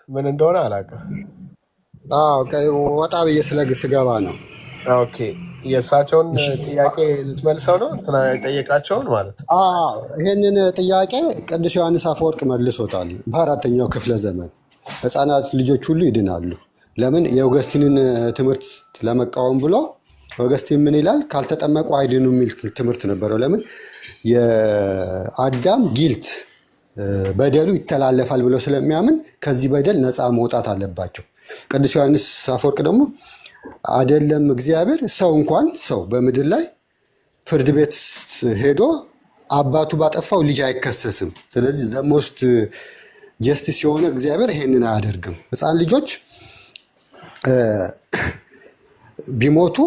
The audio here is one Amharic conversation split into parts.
ምን እንደሆነ አላውቅም። ወጣ ብዬ ስገባ ነው። ኦኬ የእሳቸውን ጥያቄ ልትመልሰው ነው እንትና የጠየቃቸውን ማለት ነው። ይህንን ጥያቄ ቅዱስ ዮሐንስ አፈወርቅ መልሶታል። በአራተኛው ክፍለ ዘመን ሕፃናት ልጆች ሁሉ ይድናሉ። ለምን የኦገስቲንን ትምህርት ለመቃወም ብሎ ኦገስቲን ምን ይላል? ካልተጠመቁ አይድኑ የሚል ትምህርት ነበረው። ለምን የአዳም ጊልት በደሉ ይተላለፋል ብሎ ስለሚያምን ከዚህ በደል ነፃ መውጣት አለባቸው። ቅዱስ ዮሐንስ አፈወርቅ ደግሞ አይደለም እግዚአብሔር ሰው እንኳን ሰው በምድር ላይ ፍርድ ቤት ሄዶ አባቱ ባጠፋው ልጅ አይከሰስም። ስለዚህ ዘሞስት ጀስቲስ የሆነ እግዚአብሔር ይሄንን አያደርግም። ሕፃን ልጆች ቢሞቱ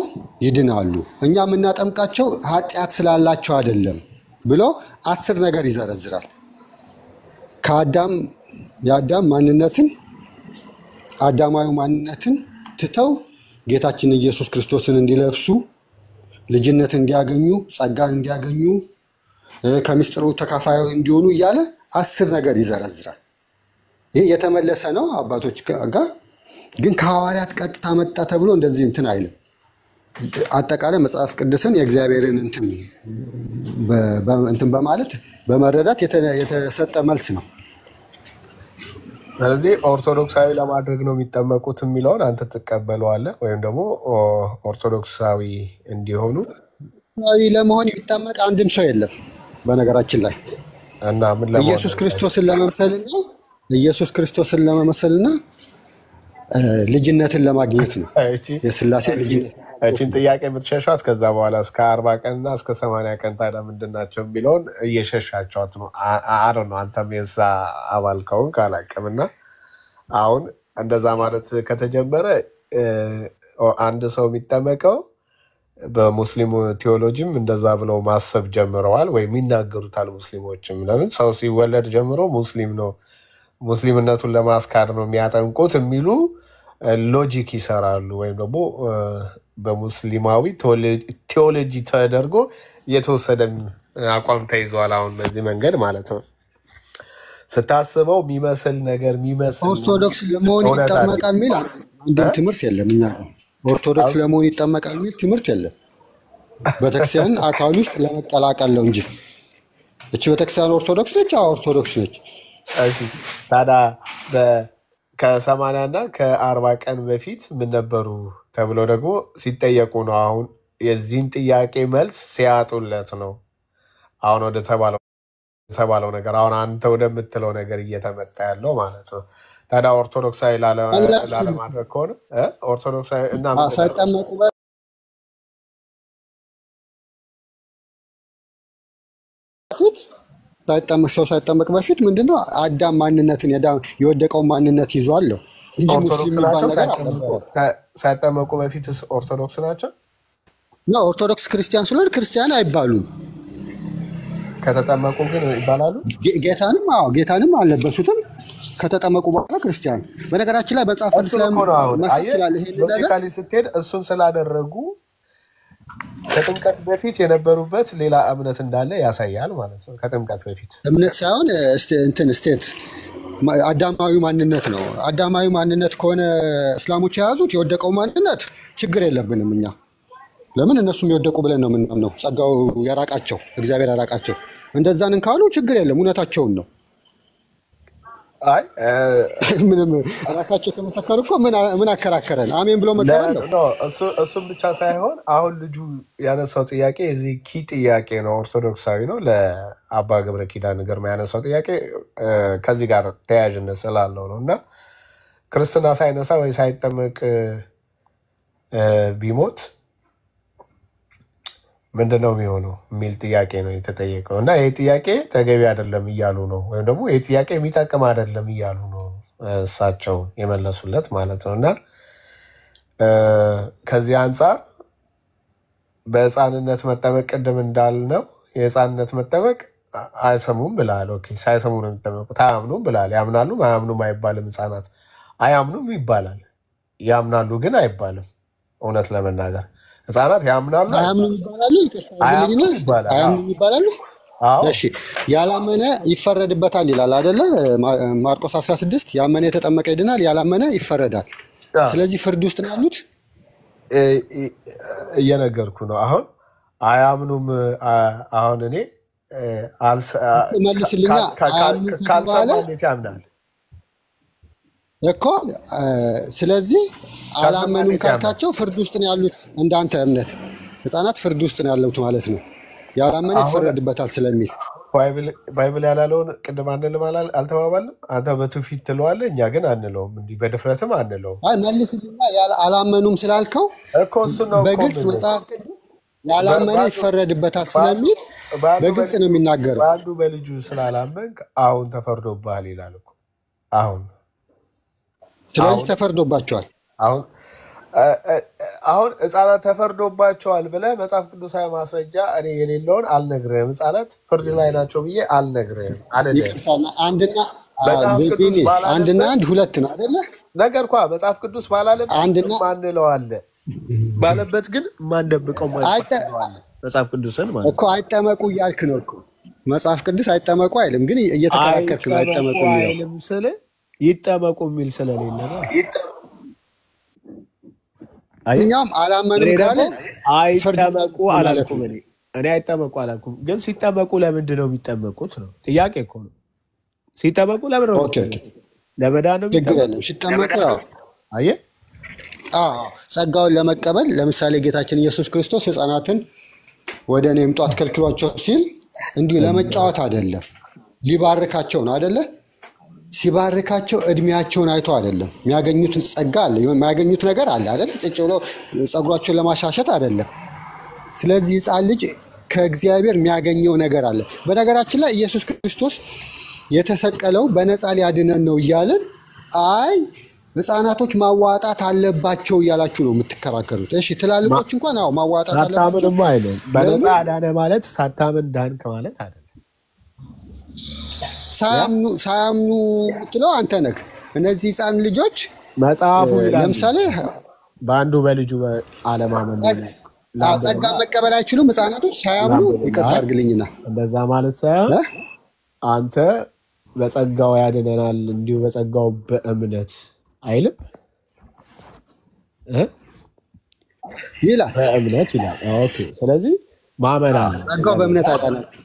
ይድናሉ። እኛ የምናጠምቃቸው ኃጢአት ስላላቸው አይደለም ብሎ 10 ነገር ይዘረዝራል። የአዳም ማንነትን አዳማዊ ማንነትን ትተው ጌታችን ኢየሱስ ክርስቶስን እንዲለብሱ ልጅነትን እንዲያገኙ ጸጋን እንዲያገኙ ከምስጢሩ ተካፋይ እንዲሆኑ እያለ 10 ነገር ይዘረዝራል። ይህ የተመለሰ ነው አባቶች ጋር ግን ከሐዋርያት ቀጥታ መጣ ተብሎ እንደዚህ እንትን አይልም። አጠቃላይ መጽሐፍ ቅዱስን የእግዚአብሔርን እንትን በማለት በመረዳት የተሰጠ መልስ ነው። ስለዚህ ኦርቶዶክሳዊ ለማድረግ ነው የሚጠመቁት የሚለውን አንተ ትቀበለዋለህ? ወይም ደግሞ ኦርቶዶክሳዊ እንዲሆኑ ለመሆን የሚጠመቅ አንድም ሰው የለም በነገራችን ላይ እና ምን ኢየሱስ ክርስቶስን ለመመሰልና ልጅነትን ለማግኘት ነው። የሥላሴ ልጅነት እቺን ጥያቄ የምትሸሿት ከዛ በኋላ እስከ 40 ቀንና እስከ 80 ቀን ታዲያ ምንድን ናቸው የሚለውን እየሸሻቸዋት ነው። አረ ነው አንተም የዛ አባል ከሆንክ አላውቅም። እና አሁን እንደዛ ማለት ከተጀመረ አንድ ሰው የሚጠመቀው በሙስሊሙ ቴዎሎጂም እንደዛ ብለው ማሰብ ጀምረዋል ወይም ይናገሩታል ሙስሊሞችም። ለምን ሰው ሲወለድ ጀምሮ ሙስሊም ነው ሙስሊምነቱን ለማስካድ ነው የሚያጠምቁት የሚሉ ሎጂክ ይሰራሉ። ወይም ደግሞ በሙስሊማዊ ቴዎሎጂ ተደርጎ የተወሰደ አቋም ተይዟል። አሁን በዚህ መንገድ ማለት ነው ስታስበው የሚመስል ነገር የሚመስል ኦርቶዶክስ ለመሆን ይጠመቃል የሚል አንድም ትምህርት የለም። እኛ ኦርቶዶክስ ለመሆን ይጠመቃል የሚል ትምህርት የለም። ቤተክርስቲያን አካል ውስጥ ለመቀላቀል ነው እንጂ እቺ ቤተክርስቲያን ኦርቶዶክስ ነች። ኦርቶዶክስ ነች። እሺ ታዲያ ከ80 እና ከ40 ቀን በፊት ምን ነበሩ ተብሎ ደግሞ ሲጠየቁ ነው። አሁን የዚህን ጥያቄ መልስ ሲያጡለት ነው አሁን ወደ ተባለው ነገር አሁን አንተ ወደምትለው ነገር እየተመጣ ያለው ማለት ነው። ታዲያ ኦርቶዶክሳዊ ላለማድረግ ከሆነ ኦርቶዶክሳዊ እና ሳይጠመቁ በፊት ሰው ሳይጠመቅ በፊት ምንድነው አዳም ማንነትን የወደቀውን ማንነት ይዟል እንጂ ሙስሊም የሚባል ነገር ሳይጠመቁ በፊት ኦርቶዶክስ ናቸው። ኦርቶዶክስ ክርስቲያን ስለሆነ ክርስቲያን አይባሉም። ከተጠመቁ ግን ይባላሉ። ጌታንም አልለበሱትም። ከተጠመቁ በኋላ ክርስቲያን። በነገራችን ላይ በመጽሐፍ ቅዱስ ላይ ሎጂካሊ ስትሄድ እሱን ስላደረጉ ከጥምቀት በፊት የነበሩበት ሌላ እምነት እንዳለ ያሳያል ማለት ነው። ከጥምቀት በፊት እምነት ሳይሆን ስቴት አዳማዊ ማንነት ነው። አዳማዊ ማንነት ከሆነ እስላሞች የያዙት የወደቀው ማንነት ችግር የለብንም እኛ። ለምን እነሱም የወደቁ ብለን ነው የምናምነው። ጸጋው ያራቃቸው እግዚአብሔር ያራቃቸው እንደዛንን ካሉ ችግር የለም፣ እውነታቸውን ነው። ምንም ራሳቸው ተመሰከሩ እኮ ምን አከራከረን? አሜን ብሎ መቀበል ነው። እሱም ብቻ ሳይሆን አሁን ልጁ ያነሳው ጥያቄ የዚህ ኪ ጥያቄ ነው። ኦርቶዶክሳዊ ነው። ለአባ ገብረ ኪዳን ግርማ ያነሳው ጥያቄ ከዚህ ጋር ተያያዥነት ስላለው ነው። እና ክርስትና ሳይነሳ ወይ ሳይጠመቅ ቢሞት ምንድነው የሚሆነው የሚል ጥያቄ ነው የተጠየቀው። እና ይህ ጥያቄ ተገቢ አይደለም እያሉ ነው፣ ወይም ደግሞ ይህ ጥያቄ የሚጠቅም አይደለም እያሉ ነው እሳቸው የመለሱለት ማለት ነው። እና ከዚህ አንጻር በሕፃንነት መጠመቅ ቅድም እንዳልነው የሕፃንነት መጠመቅ አይሰሙም ብላል። ኦኬ ሳይሰሙ ነው የሚጠመቁት። አያምኑም ብላል። ያምናሉ አያምኑም አይባልም። ሕፃናት አያምኑም ይባላል፣ ያምናሉ ግን አይባልም። እውነት ለመናገር ሕፃናት ያምናሉ አያምኑም ይባላሉ። አዎ እሺ ያላመነ ይፈረድበታል ይላል አይደለ? ማርቆስ 16 ያመነ የተጠመቀ ይድናል፣ ያላመነ ይፈረዳል። አዎ፣ ስለዚህ ፍርድ ውስጥ ነው ያሉት። እየነገርኩ ነው። አሁን አያምኑም። አሁን እኔ መልስልኛ። አያምኑም ካልሰማ ካለ እንዴት ያምናል? እኮ ስለዚህ ካልሰማ አላመኑም እንዴት ያምናል? ካልካቸው ፍርድ ውስጥ ነው ያሉት። እንዳንተ እምነት ህፃናት ፍርድ ውስጥ ነው ያሉት ማለት ነው። ያላመነ አሁን ይፈረድበታል ስለሚል ባይብል ያላለውን ቅድም አንልም አልተባባልንም? አንተ በትውፊት ትለዋለህ፣ እኛ ግን አንለውም። እንዲህ በድፍረትም አንለውም አይ መልስልኛ። አላመኑም ስላልከው እኮ። እሱን ነው እኮ በግልጽ የምልህ። መጽሐፍ ቅዱስ ያላመነ በአንዱ ይፈረድበታል በአንዱ ስለሚል በአንዱ በግልጽ በልጁ ነው የሚናገረው። በአንዱ በልጁ ስላላመንክ አሁን ተፈርዶብሃል ይላል እኮ። አሁን ስለዚህ አሁን ተፈርዶባቸዋል። አሁን አሁን ህፃናት ተፈርዶባቸዋል ብለህ መጽሐፍ ቅዱሳዊ ማስረጃ እኔ የሌለውን አልነግርህም። ህፃናት ፍርድ ላይ ናቸው ብዬ አልነግርህም አልልህም። ይቅርታና አንድና መጽሐፍ ቅዱስ ቤኔ አንድና ባላለበት አንድ ሁለት ነው አይደለ? ነገር እኳ መጽሐፍ ቅዱስ ባላለበት አንድና ማንለው አለ፣ ባለበት ግን ማንደብቀው አይጠ- አለ። መጽሐፍ ቅዱስን ማለት እኮ አይጠመቁ እያልክ ነው እኮ። መጽሐፍ ቅዱስ አይጠመቁ አይልም፣ ግን እየተከራከርክ ነው። አይጠመቁ አይጠመቁ የሚለው አይልም ስል ይጠመቁ የሚል ስለሌለ ነው። አይ እኛም እኔ አላመንም ካለ ደግሞ ፍርድ አይጠመቁ ማለት አላልኩም። ነው። እኔ አይጠመቁ አላልኩም፣ ግን ሲጠመቁ ለምንድን ነው የሚጠመቁት ነው ጥያቄ እኮ ነው። ሲጠመቁ ለምን ነው ኦኬ ኦኬ፣ የሚጠመቁት? ለመዳን ነው ችግር የሚጠመቁት። የለም። ሲጠመቁ ያው አየህ ጸጋውን ለመቀበል ለምሳሌ ጌታችን ኢየሱስ ክርስቶስ ሕፃናትን ወደ እኔ ይምጡ አትከልክሏቸው ሲል እንዲህ ለመጫወት አይደለም፣ ሊባርካቸው ነው አይደለ? ሲባርካቸው እድሜያቸውን አይቶ አይደለም። የሚያገኙት ጸጋ አለ፣ የሚያገኙት ነገር አለ አይደለ? ጭጭ ብሎ ጸጉሯቸውን ለማሻሸት አይደለም። ስለዚህ ሕፃን ልጅ ከእግዚአብሔር የሚያገኘው ነገር አለ። በነገራችን ላይ ኢየሱስ ክርስቶስ የተሰቀለው በነፃ ሊያድነን ነው እያልን አይ ሕፃናቶች ማዋጣት አለባቸው እያላችሁ ነው የምትከራከሩት። እሺ ትላልቆች እንኳን አዎ ማዋጣት አለባቸው። ሳታምንማ አይልም። በነፃ ለምን አዳነ ማለት ሳታምን ዳንክ ማለት አይደለም። ያ ሳያምኑ የምትለው አንተ ነህ። እነዚህ ሕፃን ልጆች መጽሐፉ ይላል ለምሳሌ በአንዱ በልጁ አለማመን ጸጋ መቀበል አይችሉም ሕፃናቶች ሳያምኑ። ይቅርታ አድርግልኝና እንደዛ ማለት ሳይሆን እ? አንተ በጸጋው ያድነናል እንዲሁ በጸጋው በእምነት አይልም እ? ይላል በእምነት ይላል። ኦኬ። ስለዚህ ማመን አለ። ጸጋው በእምነት አዳናችሁ።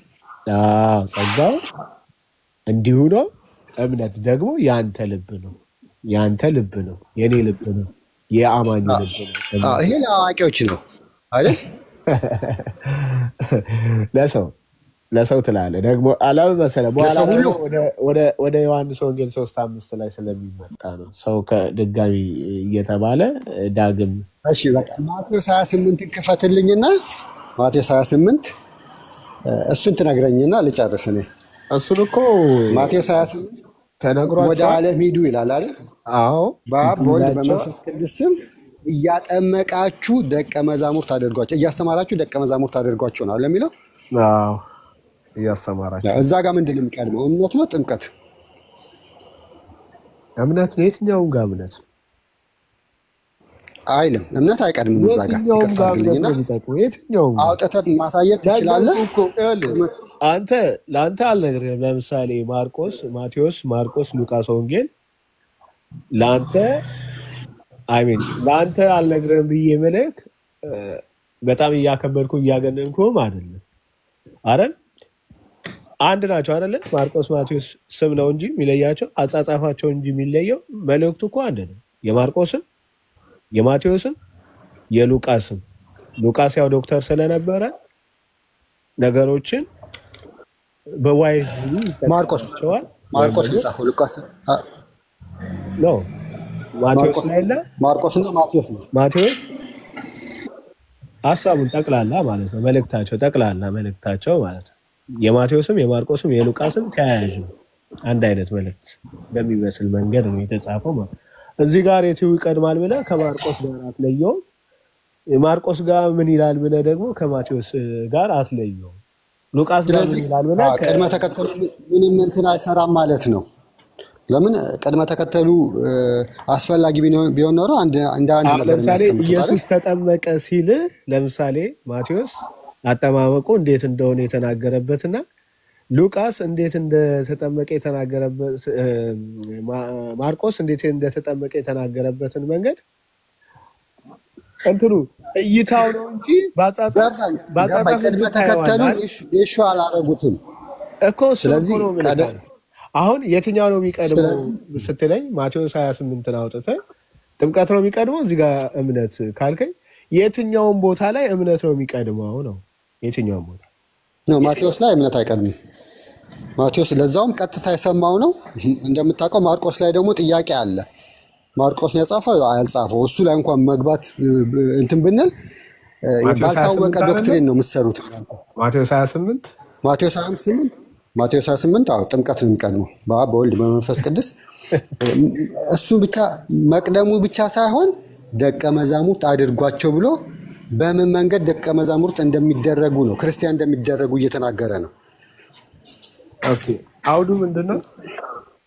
ጸጋው እንዲሁ ነው። እምነት ደግሞ ያንተ ልብ ነው፣ ያንተ ልብ ነው፣ የኔ ልብ ነው፣ የአማኝ ልብ ነው። ይሄ ለአዋቂዎች ነው አይደል? ለሰው ትላለህ ደግሞ አላም መሰለህ። በኋላ ለሰው ሁሉ ወደ ዮሐንስ ወንጌል 3:5 ላይ ስለሚመጣ ነው ሰው ከድጋሚ እየተባለ ዳግም። እሺ በቃ ማቴዎስ 28ን ክፈትልኝና ማቴዎስ 28 እሱን ትነግረኝና ልጨርስ እኔ። እሱን እኮ ማቴዎስ 28 ወደ ተነግሯቸዋል። ዓለም ሂዱ ይላል አይደል? አዎ በአብ በወልድ ሂዱላቸው። በመንፈስ ቅዱስ ስም እያጠመቃችሁ ደቀ መዛሙርት አድርጓቸው፣ እያስተማራችሁ ደቀ መዛሙርት አድርጓቸው ነው ለሚለው። አዎ እያስተማራቸው። እዛ ጋር ምንድን ነው የሚቀድመው? እምነት ነው ጥምቀት? እምነት ነው። የትኛውም ጋር እምነት አይልም። እምነት አይቀድምም እዛ ጋር። የትኛውም ይቅርታ ጋር እምነት አድርግልኝና ነው የሚጠቅመው። የትኛውም ጋር አውጥተህ ማሳየት ትችላለህ። ነገርኩህ እኮ ይኸውልህ፣ አንተ ለአንተ አልነግርህም። ለምሳሌ ማርቆስ፣ ማቴዎስ፣ ማርቆስ፣ ሉቃስ ወንጌል ለአንተ አይሚን ለአንተ አልነግርህም ብዬ መልክ በጣም እያከበድኩ እያገነንኩም አይደለም አይደል? አንድ ናቸው አይደለ? ማርቆስ ማቴዎስ ስም ነው እንጂ የሚለያቸው አጻጻፋቸው እንጂ የሚለየው መልእክቱ እኮ አንድ ነው። የማርቆስም የማቴዎስም የሉቃስም። ሉቃስ ያው ዶክተር ስለነበረ ነገሮችን በዋይዝ ማርቆስ ይጠቀማቸዋል። ማርቆስ የጻፈው ሉቃስ ነው። ማቴዎስ ላይ የለ ማርቆስና ማቴዎስ ነው። ማቴዎስ ሀሳቡን ጠቅላላ ማለት ነው። መልእክታቸው ጠቅላላ መልእክታቸው ማለት ነው። የማቴዎስም የማርቆስም የሉቃስም ተያያዥ ነው። አንድ አይነት መልእክት በሚመስል መንገድ ነው የተጻፈው ማለት ነው። እዚህ ጋር የትው ይቀድማል ብለህ ከማርቆስ ጋር አትለየው። የማርቆስ ጋር ምን ይላል ብለህ ደግሞ ከማቴዎስ ጋር አትለየው። ሉቃስ ጋር ምን ይላል ብለህ ቅድመ ተከተሉ ምንም እንትን አይሰራም ማለት ነው። ለምን ቅድመ ተከተሉ አስፈላጊ ቢሆን ኖሮ እንደ አንድ ነበር ለምሳሌ የሚያስቀምጡት ኢየሱስ ተጠመቀ ሲል ለምሳሌ ማቴዎስ አጠማመቁ እንዴት እንደሆነ የተናገረበትና ሉቃስ እንዴት እንደተጠመቀ የተናገረበት ማርቆስ እንዴት እንደተጠመቀ የተናገረበትን መንገድ እንትኑ እይታው ነው እንጂ ባጻጻፍ ቅድመ ተከተሉን ኢሹ አላደረጉትም እኮ። ስለዚህ አሁን የትኛው ነው የሚቀድመው ስትለኝ ማቴዎስ 28 አውጥተህ ጥምቀት ነው የሚቀድመው እዚህ ጋር እምነት ካልከኝ የትኛውን ቦታ ላይ እምነት ነው የሚቀድመው ነው? የትኛውን ቦታ ነው? ማቴዎስ ላይ እምነት አይቀድምም። ማቴዎስ ለዛውም ቀጥታ የሰማው ነው። እንደምታውቀው ማርቆስ ላይ ደግሞ ጥያቄ አለ። ማርቆስ ነው የጻፈው አልጻፈው? እሱ ላይ እንኳን መግባት እንትን ብንል ባልታወቀ ዶክትሪን ነው የምትሰሩት። ማቴዎስ 28 አዎ ጥምቀት ነው የሚቀድመው በአብ በወልድ በመንፈስ ቅዱስ። እሱ ብቻ መቅደሙ ብቻ ሳይሆን ደቀ መዛሙርት አድርጓቸው ብሎ በምን መንገድ ደቀ መዛሙርት እንደሚደረጉ ነው ክርስቲያን እንደሚደረጉ እየተናገረ ነው። ኦኬ አውዱ ምንድነው?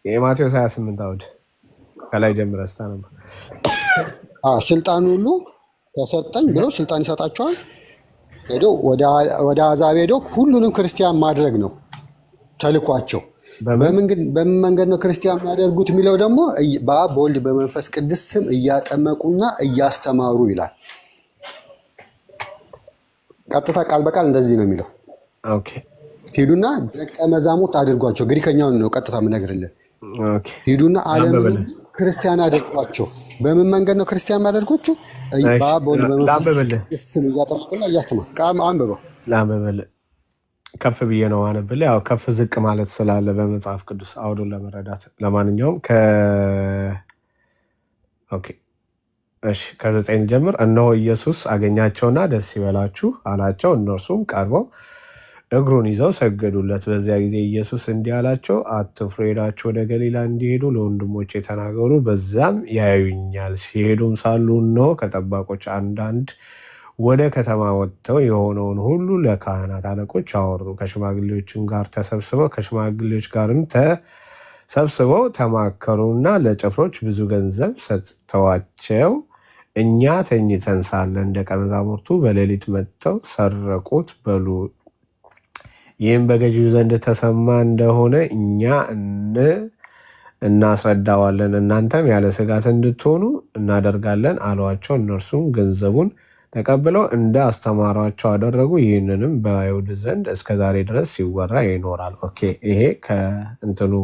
የማቴዎስ 28 አውድ ከላይ ጀምረህ ስታነብ ስልጣን ሁሉ ተሰጠኝ ብሎ ስልጣን ይሰጣቸዋል። ሄዶ ወደ አሕዛብ ሄዶ ሁሉንም ክርስቲያን ማድረግ ነው ተልኳቸው። በምን መንገድ ነው ክርስቲያን የሚያደርጉት የሚለው ደግሞ በአብ በወልድ በመንፈስ ቅዱስ ስም እያጠመቁና እያስተማሩ ይላል። ቀጥታ ቃል በቃል እንደዚህ ነው የሚለው። ኦኬ ሂዱና ደቀ መዛሙርት አድርጓቸው። ግሪከኛውን ነው ቀጥታ የምነግርልህ። ኦኬ ሂዱና ዓለምን ክርስቲያን አድርጓቸው። በምን መንገድ ነው ክርስቲያን የሚያደርጓቸው? በአብ በወልድ በመንፈስ ቅዱስ ስም እያጠመቁና እያስተማሩ። አንብበው ላንብብልህ። ከፍ ብዬ ነው አነብልህ። ያው ከፍ ዝቅ ማለት ስላለ በመጽሐፍ ቅዱስ አውዱን ለመረዳት። ለማንኛውም ከ9 ጀምር። እነሆ ኢየሱስ አገኛቸውና ደስ ይበላችሁ አላቸው። እነርሱም ቀርበው እግሩን ይዘው ሰገዱለት። በዚያ ጊዜ ኢየሱስ እንዲህ አላቸው፣ አትፍሩ፣ ሄዳችሁ ወደ ገሊላ እንዲሄዱ ለወንድሞቼ ተናገሩ፣ በዛም ያዩኛል። ሲሄዱም ሳሉ እነሆ ከጠባቆች አንዳንድ ወደ ከተማ ወጥተው የሆነውን ሁሉ ለካህናት አለቆች አወሩ። ከሽማግሌዎች ጋርም ተሰብስበው ተማከሩና ለጭፍሮች ብዙ ገንዘብ ሰጥተዋቸው እኛ ተኝተን ሳለን ደቀ መዛሙርቱ በሌሊት መጥተው ሰረቁት በሉ። ይህም በገዢው ዘንድ ተሰማ እንደሆነ እኛ እናስረዳዋለን፣ እናንተም ያለ ስጋት እንድትሆኑ እናደርጋለን አሏቸው። እነርሱም ገንዘቡን ተቀብለው እንደ አስተማሯቸው አደረጉ። ይህንንም በአይሁድ ዘንድ እስከ ዛሬ ድረስ ሲወራ ይኖራል። ኦኬ ይሄ ከእንትኑ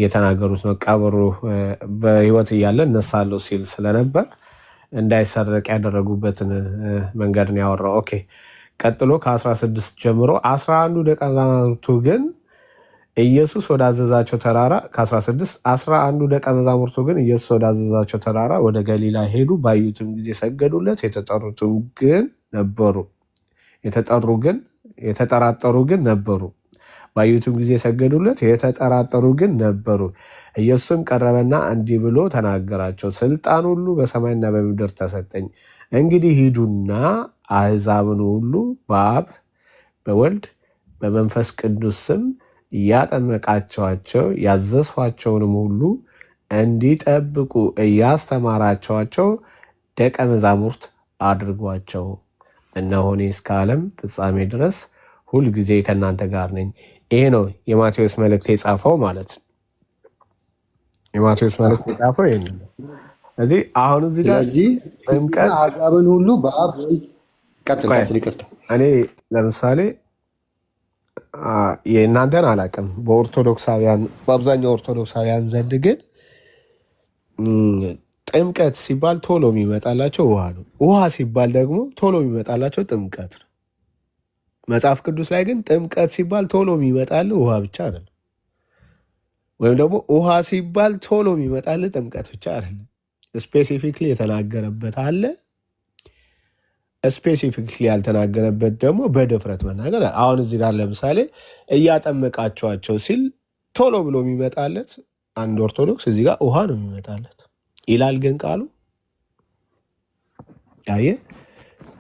የተናገሩት ነው። ቀብሩ በህይወት እያለ እነሳለሁ ሲል ስለነበር እንዳይሰረቅ ያደረጉበትን መንገድ ነው ያወራው። ኦኬ ቀጥሎ ከ16 ጀምሮ 11 ደቀ መዛሙርቱ ግን ኢየሱስ ወዳዘዛቸው ተራራ ከ16 11 ደቀ መዛሙርቱ ግን ኢየሱስ ወዳዘዛቸው ተራራ ወደ ገሊላ ሄዱ። ባዩትም ጊዜ ሰገዱለት። የተጠራጠሩ ግን ነበሩ። ባዩትም ጊዜ ሰገዱለት፣ የተጠራጠሩ ግን ነበሩ። ኢየሱስም ቀረበና እንዲህ ብሎ ተናገራቸው፣ ስልጣን ሁሉ በሰማይና በምድር ተሰጠኝ። እንግዲህ ሂዱና አሕዛብን ሁሉ በአብ በወልድ በመንፈስ ቅዱስ ስም እያጠመቃቸዋቸው ያዘዝኋቸውንም ሁሉ እንዲጠብቁ እያስተማራቸዋቸው ደቀ መዛሙርት አድርጓቸው። እነሆ እኔ እስከ ዓለም ፍጻሜ ድረስ ሁልጊዜ ከእናንተ ጋር ነኝ። ይሄ ነው የማቴዎስ መልእክት የጻፈው ማለት ነው። የማቴዎስ መልእክት የጻፈው ይሄ ነው። እዚህ አሁን እዚህ ጋር አሕዛብን ሁሉ በአብ ቀጥል ይቅርታ። እኔ ለምሳሌ የእናንተን አላውቅም፣ በኦርቶዶክሳውያን በአብዛኛው ኦርቶዶክሳውያን ዘንድ ግን ጥምቀት ሲባል ቶሎ የሚመጣላቸው ውሃ ነው። ውሃ ሲባል ደግሞ ቶሎ የሚመጣላቸው ጥምቀት ነው። መጽሐፍ ቅዱስ ላይ ግን ጥምቀት ሲባል ቶሎ የሚመጣል ውሃ ብቻ አይደለም፣ ወይም ደግሞ ውሃ ሲባል ቶሎ የሚመጣል ጥምቀት ብቻ አይደለም። ስፔሲፊክሊ የተናገረበት አለ፣ ስፔሲፊክሊ ያልተናገረበት ደግሞ በድፍረት መናገር። አሁን እዚህ ጋር ለምሳሌ እያጠመቃቸዋቸው ሲል ቶሎ ብሎ የሚመጣለት አንድ ኦርቶዶክስ እዚህ ጋር ውሃ ነው የሚመጣለት ይላል። ግን ቃሉ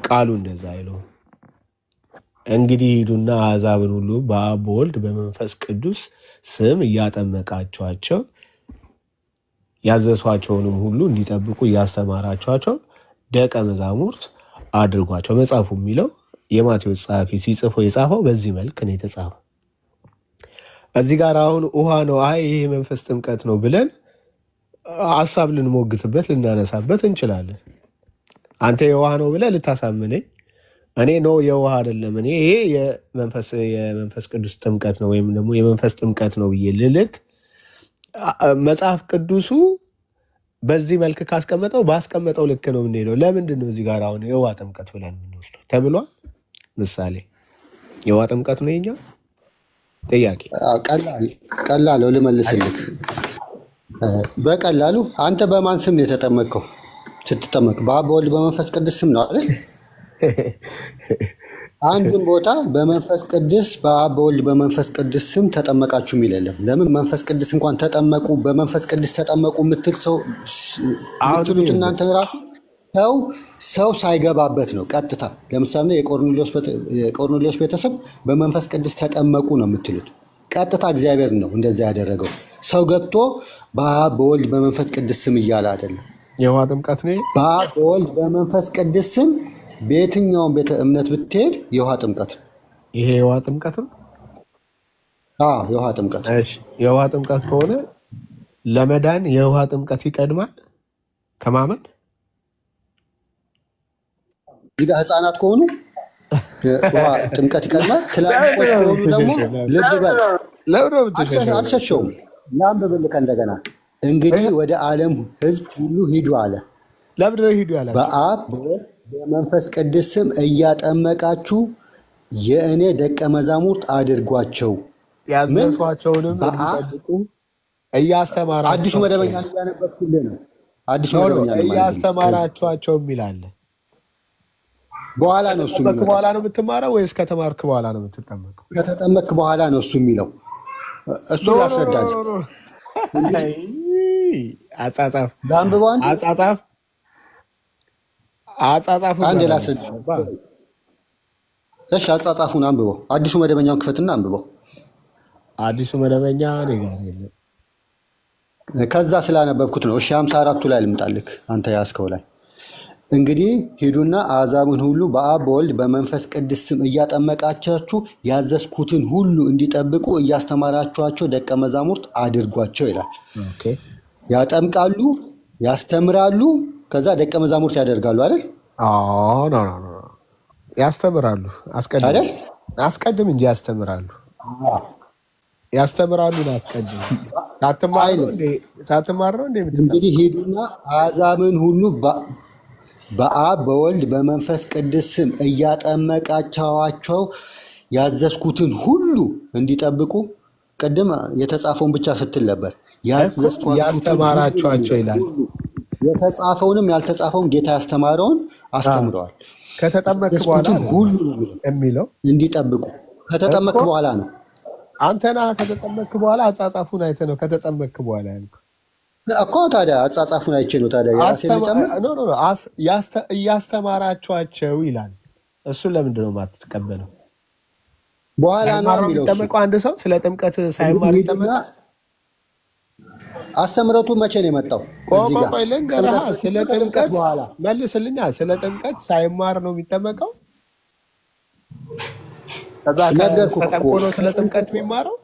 ቃሉ እንደዛ አይለውም። እንግዲህ ሂዱና አሕዛብን ሁሉ በአብ በወልድ በመንፈስ ቅዱስ ስም እያጠመቃቸዋቸው ያዘዝኋቸውንም ሁሉ እንዲጠብቁ እያስተማራቸዋቸው ደቀ መዛሙርት አድርጓቸው። መጽሐፉ የሚለው የማቴዎስ ጸሐፊ ሲጽፈው የጻፈው በዚህ መልክ ነው የተጻፈው። እዚህ ጋር አሁን ውሃ ነው አይ ይሄ መንፈስ ጥምቀት ነው ብለን ሀሳብ ልንሞግትበት ልናነሳበት እንችላለን። አንተ የውሃ ነው ብለህ ልታሳምነኝ እኔ ነው የውሃ አይደለም እኔ ይሄ የመንፈስ ቅዱስ ጥምቀት ነው ወይም ደግሞ የመንፈስ ጥምቀት ነው ብዬ ልልክ መጽሐፍ ቅዱሱ በዚህ መልክ ካስቀመጠው ባስቀመጠው ልክ ነው የምንሄደው። ለምንድን ነው እዚህ ጋር አሁን የውሃ ጥምቀት ብለን የምንወስደው ተብሏል? ምሳሌ የውሃ ጥምቀት ነው የኛ ጥያቄ። ቀላል ልመልስልህ በቀላሉ አንተ በማን ስም ነው የተጠመቀው? ስትጠመቅ በአብ በወልድ በመንፈስ ቅዱስ ስም ነው አይደል? አንድም ቦታ በመንፈስ ቅዱስ በአብ በወልድ በመንፈስ ቅዱስ ስም ተጠመቃችሁ የሚል የለም። ለምን መንፈስ ቅዱስ እንኳን ተጠመቁ በመንፈስ ቅዱስ ተጠመቁ የምትል ሰው የምትሉት እናንተ ራሱ ሰው ሳይገባበት ነው ቀጥታ። ለምሳሌ የቆርኔሌዎስ ቤተሰብ በመንፈስ ቅዱስ ተጠመቁ ነው የምትሉት። ቀጥታ እግዚአብሔር ነው እንደዛ ያደረገው። ሰው ገብቶ በአብ በወልድ በመንፈስ ቅዱስ ስም እያለ አይደለም። የውሃ ጥምቀት ነው በአብ በወልድ በመንፈስ ቅዱስ ስም በየትኛውም ቤተ እምነት ብትሄድ የውሃ ጥምቀት ነው። ይሄ የውሃ ጥምቀት ነው። የውሃ ጥምቀት። እሺ የውሃ ጥምቀት ከሆነ ለመዳን የውሃ ጥምቀት ይቀድማል ከማመን። እዚህ ጋር ህፃናት ከሆኑ ውሃ ጥምቀት ይቀድማል። ትላልቆች ከሆኑ ደግሞ ልብ በል አልሸሸውም። ላንብብልህ እንደገና እንግዲህ ወደ ዓለም ህዝብ ሁሉ ሂዱ አለ። ለምን ሂዱ ያለ? በአብ በመንፈስ ቅዱስ ስም እያጠመቃችሁ የእኔ ደቀ መዛሙርት አድርጓቸው ያዘዝኋቸውንም እንዲጠብቁ እያስተማራቸው። አዲሱ መደበኛ ያነበብኩልህ ነው። አዲሱ መደበኛ እያስተማራቸው የሚላለ በኋላ ነው እሱ የሚለው። በኋላ ነው የምትማረው ወይስ ከተማርክ በኋላ ነው የምትጠመቀው? ከተጠመቅክ በኋላ ነው እሱ የሚለው። እሱ ላስረዳጅ አጻጻፍ አንድ ላስረዳ። እሺ አጻጻፉን አንብበው። አዲሱ መደበኛውን ክፈትና አንብበው። አዲሱ መደበኛ እኔ ጋር የለም። ከዛ ስላነበብኩት ነው። እሺ 54ቱ ላይ ልምጣልክ አንተ ያስከው ላይ እንግዲህ ሂዱና አሕዛብን ሁሉ በአብ በወልድ በመንፈስ ቅዱስ ስም እያጠመቃችሁ ያዘዝኩትን ሁሉ እንዲጠብቁ እያስተማራችኋቸው ደቀ መዛሙርት አድርጓቸው ይላል። ያጠምቃሉ፣ ያስተምራሉ፣ ከዛ ደቀ መዛሙርት ያደርጋሉ አይደል? ያስተምራሉ። አስቀድም እንጂ ያስተምራሉ። ያስተምራሉ አስቀድም። ሳትማር ነው እንግዲህ ሂዱና አሕዛብን ሁሉ በአብ በወልድ በመንፈስ ቅዱስ ስም እያጠመቃችኋቸው ያዘዝኩትን ሁሉ እንዲጠብቁ። ቅድም የተጻፈውን ብቻ ስትል ነበር። ያስተማራችኋቸው ይላል። የተጻፈውንም ያልተጻፈውን ጌታ ያስተማረውን አስተምረዋል። ከተጠመቅክ በኋላ ሁሉ የሚለው እንዲጠብቁ ከተጠመቅክ በኋላ ነው። አንተና ከተጠመቅክ በኋላ አጻጻፉን አይተህ ነው ከተጠመቅክ በኋላ ያልኩህ እኮ። ታዲያ አጻጻፉን አይቼ ነው ታዲያ የራሴን ልጨምር። እያስተማራችኋቸው ይላል። እሱን ለምንድን ነው የማትቀበለው? በኋላ ነው የሚለው። አንድ ሰው ስለ ጥምቀት ሳይማር ይጠመቃል? አስተምረቱ መቼ ነው የመጣው? እዚህ ጋር ስለ ጥምቀት መልስልኛ። ስለ ጥምቀት ሳይማር ነው የሚጠመቀው? ከዛ ተጠምቆ ነው ስለ ጥምቀት የሚማረው?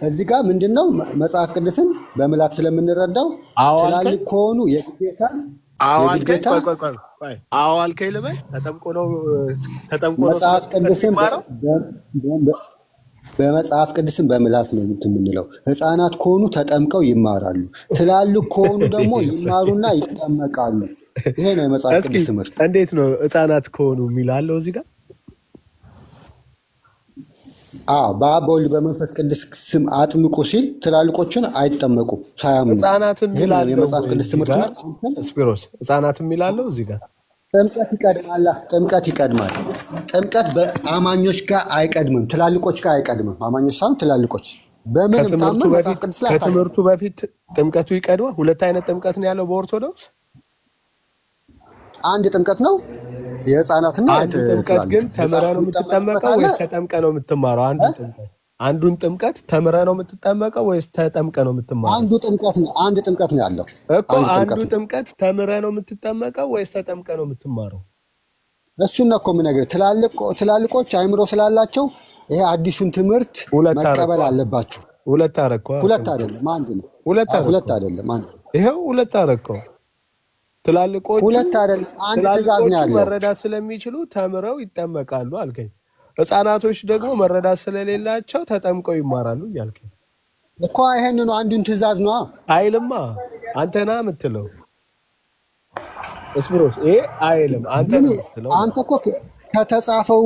እዚህ ጋር ምንድነው መጽሐፍ ቅዱስን በምላት ስለምንረዳው ትላልቅ ከሆኑ የግዴታ አዋልከኝ ልበል። ተጠምቆ ነው መጽሐፍ ቅዱስን በመጽሐፍ ቅዱስን በምላት ነው የምንለው። ህፃናት ከሆኑ ተጠምቀው ይማራሉ። ትላልቅ ከሆኑ ደግሞ ይማሩና ይጠመቃሉ። ይሄ ነው የመጽሐፍ ቅዱስ ትምህርት። እንዴት ነው ህፃናት ከሆኑ የሚላለው እዚህ ጋር? በአብ በወልድ በመንፈስ ቅዱስ ስም አጥምቁ ሲል ትላልቆችን አይጠመቁም ሳያምኑ። ህፃናትን የሚላለው የመጽሐፍ ቅዱስ ትምህርት ነው። ስፒሮስ ህፃናትን የሚላለው እዚህ ጋር ጥምቀት ይቀድማል። ጥምቀት ይቀድማል። ጥምቀት በአማኞች ጋር አይቀድምም፣ ትላልቆች ጋር አይቀድምም። አማኞች ሳይሆን ትላልቆች በምንም ታምር መጽሐፍ ቅዱስ ላይ ከትምህርቱ በፊት ጥምቀቱ ይቀድማል። ሁለት አይነት ጥምቀት ነው ያለው በኦርቶዶክስ። አንድ ጥምቀት ነው የህፃናትና ጥምቀት። ግን ተምረህ ነው የምትጠመቀው ወይስ ተጠምቀህ ነው የምትማረው? አንዱን ጥምቀት ተምረህ ነው የምትጠመቀው ወይስ ተጠምቀህ ነው የምትማረው? አንድ ጥምቀት ነው ያለው እኮ። አንዱ ጥምቀት ተምረህ ነው የምትጠመቀው ወይስ ተጠምቀህ ነው የምትማረው? እሱን ነው እኮ የምነግርህ። ትላልቆች አይምሮ ስላላቸው ይሄ አዲሱን ትምህርት መቀበል አለባችሁ። ሁለት አረከው። ሁለት አይደለም አንድ ነው። ሁለት አይደለም አንድ ነው። ይሄው ሁለት አረከው። ትላልቆቹ ሁለት አይደለም አንድ ትእዛዝ ነው ያለው። መረዳት ስለሚችሉ ተምረው ይጠመቃሉ አልከኝ። ህፃናቶች ደግሞ መረዳት ስለሌላቸው ተጠምቀው ይማራሉ እያልከኝ እኮ ይሄን ነው አንዱን ትእዛዝ ነው አይልማ። አንተና የምትለው እስብሮስ ይሄ አይልም። አንተ እኮ ከተጻፈው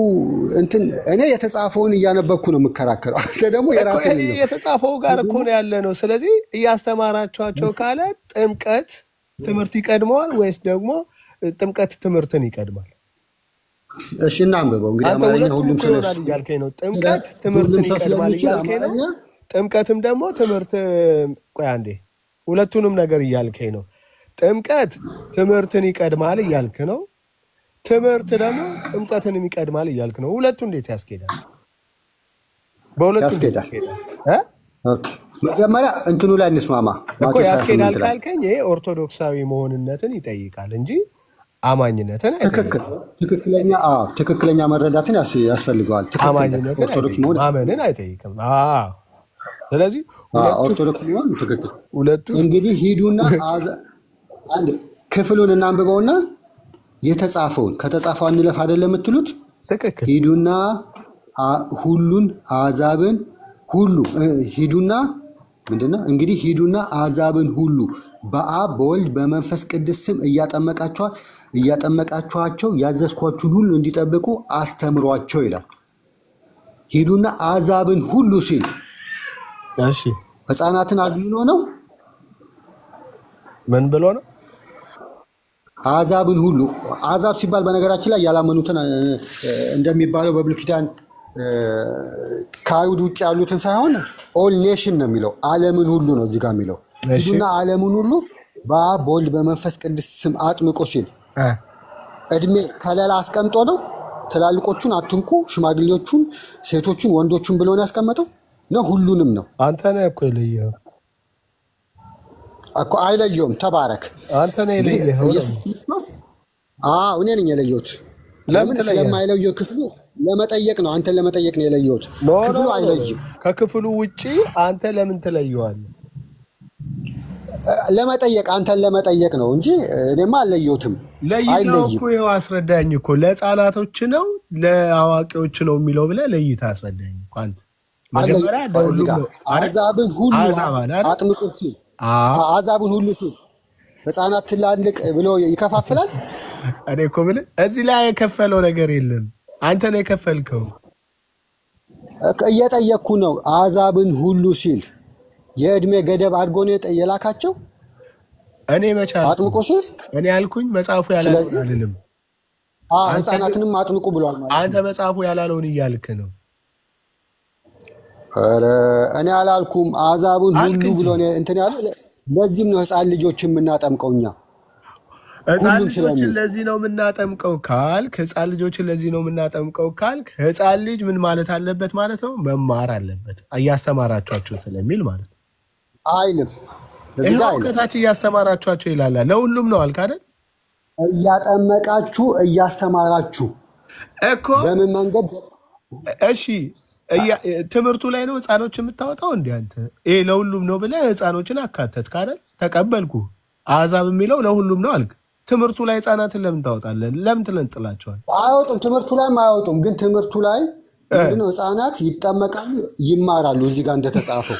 እንትን እኔ የተጻፈውን እያነበብኩ ነው የምከራከረው። አንተ ደግሞ የራስህን ነው የተጻፈው ጋር እኮ ነው ያለ ነው። ስለዚህ እያስተማራቸው ካለ ጥምቀት ትምህርት ይቀድመዋል ወይስ ደግሞ ጥምቀት ትምህርትን ይቀድማል? እሺ እናንብበው እንግዲህ አማርኛ ሁሉም ስለሱ ያልከኝ ነው። ጥምቀት ትምህርትን ይቀድማል ያልከኝ ነው። ጥምቀትም ደግሞ ትምህርት ቆይ አንዴ ሁለቱንም ነገር እያልከኝ ነው። ጥምቀት ትምህርትን ይቀድማል እያልክ ነው። ትምህርት ደግሞ ጥምቀትንም ይቀድማል እያልክ ነው። ሁለቱ እንዴት ያስኬዳል? በሁለቱ ያስኬዳል። ኦኬ መጀመሪያ እንትኑ ላይ እንስማማ። እኮ ያስኬዳል ካልከኝ ይሄ ኦርቶዶክሳዊ መሆንነትን ይጠይቃል እንጂ አማኝነትን አይጠይቅም። ትክክለኛ መረዳትን ያስፈልገዋል። አማኝነትን ኦርቶዶክስ መሆን ማመንን አይጠይቅም። ስለዚህ ኦርቶዶክስ ሊሆን ትክክል። ሁለቱ እንግዲህ ሂዱና አንድ ክፍሉን እናንብበውና የተጻፈውን ከተጻፈው አንለፍ አይደለም የምትሉት? ትክክል። ሂዱና ሁሉን አሕዛብን ሁሉ ሂዱና ምንድነው እንግዲህ ሂዱና አሕዛብን ሁሉ በአብ በወልድ በመንፈስ ቅዱስ ስም እያጠመቃችኋቸው ያዘዝኳችሁን ሁሉ እንዲጠብቁ አስተምሯቸው ይላል። ሂዱና አሕዛብን ሁሉ ሲል እሺ ሕፃናትን አግኝቶ ነው? ምን ብሎ ነው? አሕዛብን ሁሉ። አሕዛብ ሲባል በነገራችን ላይ ያላመኑትን እንደሚባለው በብሉይ ኪዳን ከአይሁድ ውጭ ያሉትን ሳይሆን ኦል ኔሽን ነው የሚለው። ዓለምን ሁሉ ነው እዚህ ጋር የሚለው። ሂዱና ዓለምን ሁሉ በአብ በወልድ በመንፈስ ቅዱስ ስም አጥምቁ ሲል እድሜ ከለላ አስቀምጦ ነው። ትላልቆቹን አትንኩ፣ ሽማግሌዎቹን፣ ሴቶቹን፣ ወንዶቹን ብሎ ነው ያስቀመጠው ነው? ሁሉንም ነው። አንተ ነህ እኮ የለየኸው እኮ። አይለየውም። ተባረክ። አንተ ነህ የለየኸው። ኢየሱስ ክርስቶስ እኔ ነኝ የለየሁት። ለምን ስለማይለየው ክፍሉ ለመጠየቅ ነው። አንተን ለመጠየቅ ነው የለየሁት። ክፍሉ አይለይም። ከክፍሉ ውጪ አንተ ለምን ትለየዋለህ? ለመጠየቅ አንተን ለመጠየቅ ነው እንጂ እኔማ አልለየሁትም። ለይተው እኮ ይኸው አስረዳኝ እኮ ለሕፃናቶች ነው ለአዋቂዎች ነው የሚለው ብለህ ለይተህ አስረዳኝ እኮ አንተ። መጀመሪያ አሕዛብን ሁሉ አጥምቁ ሲል አሕዛብን ሁሉ ሲል ሕፃናት ትላልቅ ብሎ ይከፋፍላል። እኔ እኮ ብለህ እዚህ ላይ የከፈለው ነገር የለም። አንተ ነው የከፈልከው። እየጠየቅኩ ነው። አሕዛብን ሁሉ ሲል የእድሜ ገደብ አድርጎ ነው የላካቸው። እኔ መቻል አጥምቁ ሲል እኔ ያልኩኝ መጽሐፉ ያላለውን አይደለም። ሕፃናትንም አጥምቁ ብሏል ማለት አንተ መጽሐፉ ያላለውን እያልክ ነው። ኧረ እኔ አላልኩም። አሕዛብን ሁሉ ብሎ ነው እንትን ያለው። ለዚህም ነው ሕፃን ልጆች የምናጠምቀው እኛ። ሕፃን ልጆችን ለዚህ ነው የምናጠምቀው ካልክ፣ ሕፃን ልጆችን ለዚህ ነው የምናጠምቀው ካልክ፣ ሕፃን ልጅ ምን ማለት አለበት ማለት ነው? መማር አለበት እያስተማራችኋቸው ስለሚል ማለት ነው። አይልም እዚህ ጋር አይልም። ከታች እያስተማራችኋቸው ይላል። ለሁሉም ነው አልክ አይደል? እያጠመቃችሁ እያስተማራችሁ እኮ በምን መንገድ? እሺ ትምህርቱ ላይ ነው ሕፃኖች የምታወጣው እንዴ አንተ? ይሄ ለሁሉም ነው ብለህ ሕፃኖችን አካተትክ አይደል? ተቀበልኩ። አሕዛብ የሚለው ለሁሉም ነው አልክ። ትምህርቱ ላይ ሕፃናትን ለምን ታወጣለህ? ለምን ትለንጥላቸዋል? አይወጡም። ትምህርቱ ላይ አይወጡም። ግን ትምህርቱ ላይ ምንድነው? ሕፃናት ይጠመቃሉ፣ ይማራሉ። እዚህ ጋር እንደተጻፈው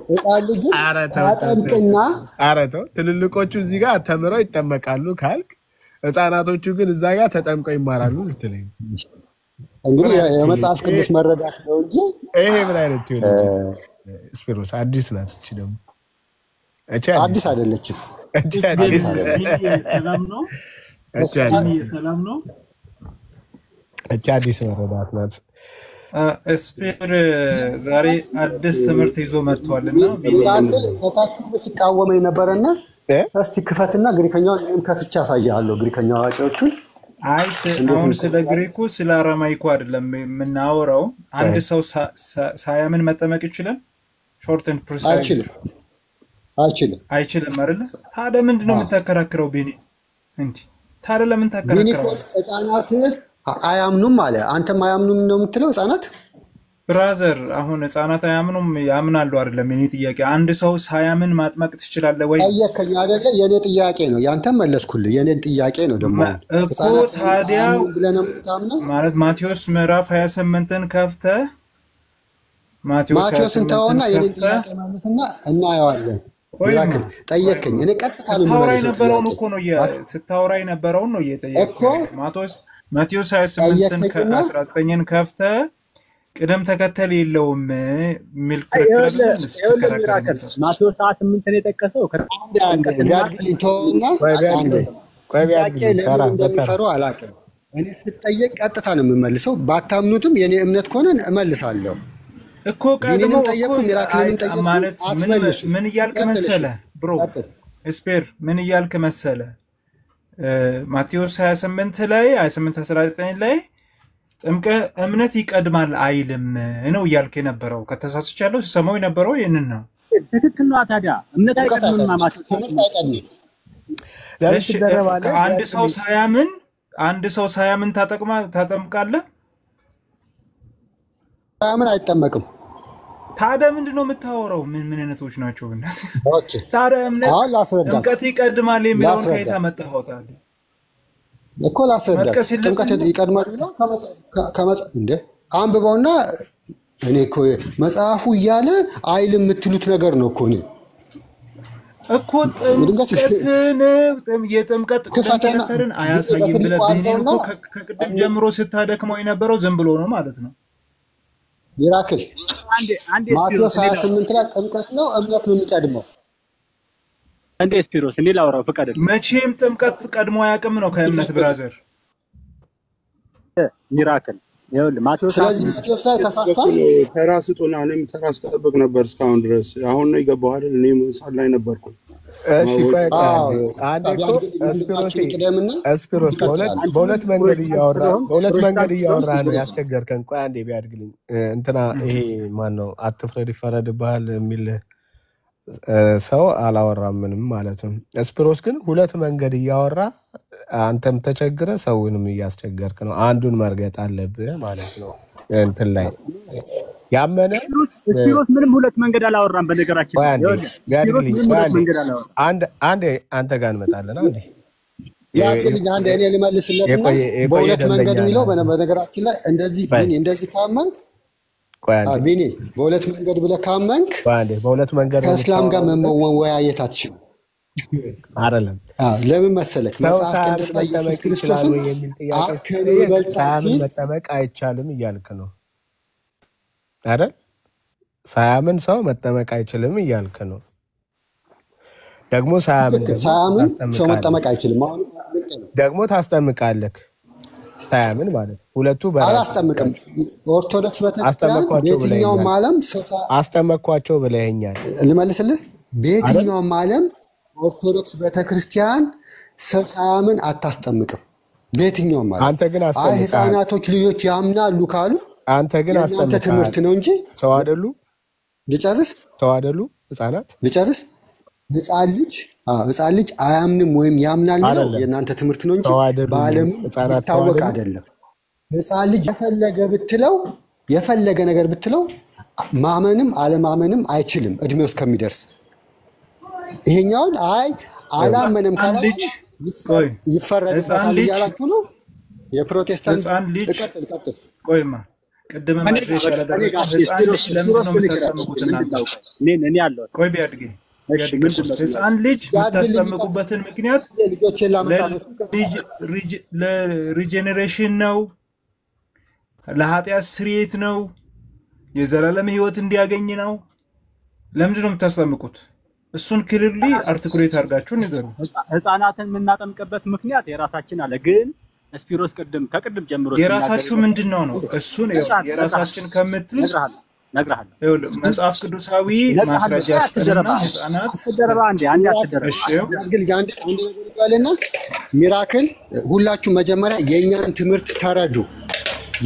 ሕፃን ልጅ ታጠምቅና ትልልቆቹ እዚህ ጋር ተምረው ይጠመቃሉ ካልክ፣ ሕፃናቶቹ ግን እዛ ጋር ተጠምቀው ይማራሉ ስትለኝ እንግዲህ የመጽሐፍ ቅዱስ መረዳት ነው እንጂ ይሄ ምን አይነት ቴዎሎጂ ስፒሮስ አዲስ ናት። እቺ ደግሞ አዲስ አይደለችም። ሰላም ነው። ሰላም ነው። እቺ አዲስ መረዳት ናት። ስፒር ዛሬ አዲስ ትምህርት ይዞ መጥቷልና ሚራክል ከታችሁ ሲቃወመኝ ነበርና እስቲ ክፈትና ግሪከኛውን ከፍቻ ያሳያለሁ። ግሪከኛ አዋቂዎቹን አሁን ስለ ግሪኩ ስለ አራማይኩ አይደለም የምናወራው። አንድ ሰው ሳያምን መጠመቅ ይችላል? ሾርት ኤንድ ፕሪሳይዝ አይችልም አይደል? ታዲያ ምንድነው የምታከራክረው ቢኒ? እንዴ ታዲያ ለምን ታከራክረው? ቢኒ ሕፃናት አያምኑም አለ። አንተም አያምኑም ነው የምትለው? ህፃናት ብራዘር አሁን ህፃናት አያምኑም ያምናሉ አይደለም የኔ ጥያቄ። አንድ ሰው ሳያምን ማጥመቅ ትችላለህ ወይ? ጠየከኝ አይደለ? የኔ ጥያቄ ነው። ያንተም መለስኩልህ። የኔ ጥያቄ ነው ደግሞ እኮ ታዲያ ማለት ማቴዎስ ምዕራፍ 28ን ከፍተህ ማቴዎስን ተውና የኔ ጥያቄ ማለትና እናየዋለን። ሚራክል ጠየከኝ። እኔ ቀጥታ ነው የምመልሰው። ስታወራ የነበረውን ነው እየጠየቅኩህ። ማቴዎስ 28ን ከ19ን ከፍተህ ቅደም ተከተል የለውም የሚል ክርክር ማቴዎስ 28ን የጠቀሰው እንደሚፈሩ አላውቅም። እኔ ስጠየቅ ቀጥታ ነው የምመልሰው። ባታምኑትም የኔ እምነት ከሆነ እመልሳለሁ እኮ። ቀድሞ ማለት ምን እያልክ መሰለህ ብሮ ስፔር ምን እያልክ መሰለህ? ማቴዎስ 28 ላይ 28:19 ላይ እምነት ይቀድማል አይልም ነው እያልክ የነበረው። ከተሳስቻለሁ ሲሰማው የነበረው ይሄንን ነው። ትክክል ነው። ታዲያ እምነት አይቀድምም ማለት አንድ ሰው ሳያምን ታጠምቃለህ? ሳያምን አይጠመቅም። ታዲያ ምንድነው የምታወራው? ምን አይነቶች ናቸው እናት? ታዲያ ጥምቀት ይቀድማል የሚለውን ከየት አመጣኸው ታዲያ? እኮ ላስረዳ። ጥምቀት ይቀድማል ነው እንዴ? አንብበውና እኔ እኮ መጽሐፉ እያለ አይልም የምትሉት ነገር ነው እኮ ነው እኮ የጥምቀት ተከተልን አያሳይም ብለህ እኮ ከቅድም ጀምሮ ስታደክመው የነበረው ዝም ብሎ ነው ማለት ነው። ሚራክል ማቴዎስ 28 ላይ ጥምቀት ነው እምነት ነው የሚቀድመው። እንዴ ስፒሮስ እኔ ላውራው ፈቀደልኝ። መቼም ጥምቀት ቀድሞ አያውቅም ነው ከእምነት ብራዘር። ሚራክል ይኸውልህ ማቴዎስ ላይ ተሳስቷል። ተራስቶና እኔም ተራስ ተጠብቅ ነበር እስካሁን ድረስ። አሁን ነው የገባው አይደል? እኔም ሳል ላይ ነበርኩ። እሺ ስፒሮስ በሁለት መንገድ እያወራ ነው ያስቸገርከን። ቆይ አንዴ ቢያድግልኝ እንትና ይሄ ማን ነው አትፍረድ ይፈረድብሃል የሚል ሰው አላወራም ምንም ማለት ነው። ስፒሮስ ግን ሁለት መንገድ እያወራ አንተም ተቸግረ ሰውንም እያስቸገርክ ነው። አንዱን መርገጥ አለብህ ማለት ነው። እንትን ላይ ያመነ ስፒሮስ ምንም ሁለት መንገድ አላወራም። በነገራችን አንዴ አንተ ጋር እንመጣለን። አንዴ አንዴ እኔ ልመልስለትና በሁለት መንገድ የሚለው በነገራችን ላይ እንደዚህ ካመንክ ቢኒ በሁለት መንገድ ብለህ ካመንክ በሁለት መንገድ ከእስላም ጋር መወያየት አትችልም አይደለም። ለምን መሰለክ? መጽሐፍ ቅዱስ ላይ ኢየሱስ ክርስቶስን መጠመቅ አይቻልም እያልክ ነው አይደል? ሳያምን ሰው መጠመቅ አይችልም እያልክ ነው። ደግሞ ሳያምን ሰው መጠመቅ አይችልም። አሁን ደግሞ ታስጠምቃለህ። ሳያምን ማለት ሁለቱ አላስጠምቅም። ኦርቶዶክስ በተክርስቲያን በየትኛውም ዓለም አስጠመቅኳቸው ብለኸኛል። ልመልስልህ። በየትኛውም ዓለም ኦርቶዶክስ ቤተክርስቲያን ሰው ሳያምን አታስጠምቅም። በየትኛውም ዓለም አንተ ግን አስጠምቃለህ። ህፃናቶች ልጆች ያምናሉ ካሉ አንተ ግን አስጠምቃለህ። አንተ ትምህርት ነው እንጂ ሰው አይደሉ። ልጨርስ። ሰው አይደሉ ህፃናት። ልጨርስ። ህፃን ልጅ አያምንም ወይም ያምናል ነው የእናንተ ትምህርት ነው እንጂ በዓለም ይታወቅ አይደለም። ህፃን ልጅ የፈለገ ነገር ብትለው ማመንም አለማመንም አይችልም እድሜው እስከሚደርስ። ይሄኛውን አላመንም ካለ ይፈረድበታል እያላችሁ ነው የፕሮቴስታንት። ቀጥል። ቆይማ ቅድም ማድረሻ ያላደረገ ህፃን ልጅ ለምን ነው የምታስጠምቁት እናንተ? እኔ ያለው ቆይ ቢያድግ ህፃን ልጅ የምታስጠምቁበትን ምክንያት ለሪጀኔሬሽን ነው፣ ለኃጢአት ስርየት ነው፣ የዘላለም ህይወት እንዲያገኝ ነው። ለምንድን ነው የምታስጠምቁት? እሱን ክሊርሊ አርቲኩሌት አድርጋችሁ ንገሩ። ህፃናትን የምናጠምቅበት ምክንያት የራሳችን አለ። ግን ስፒሮስ ከቅድም ጀምሮ የራሳችሁ ምንድነው ነው? እሱን የራሳችን ከምትል ነግረሃል። ይኸውልህ መጽሐፍ ቅዱሳዊ ማስረጃ ያስፈልግና ህፃናት ተደረባ አንዴ አትደረባ። ሚራክል ሁላችሁ መጀመሪያ የኛን ትምህርት ተረዱ።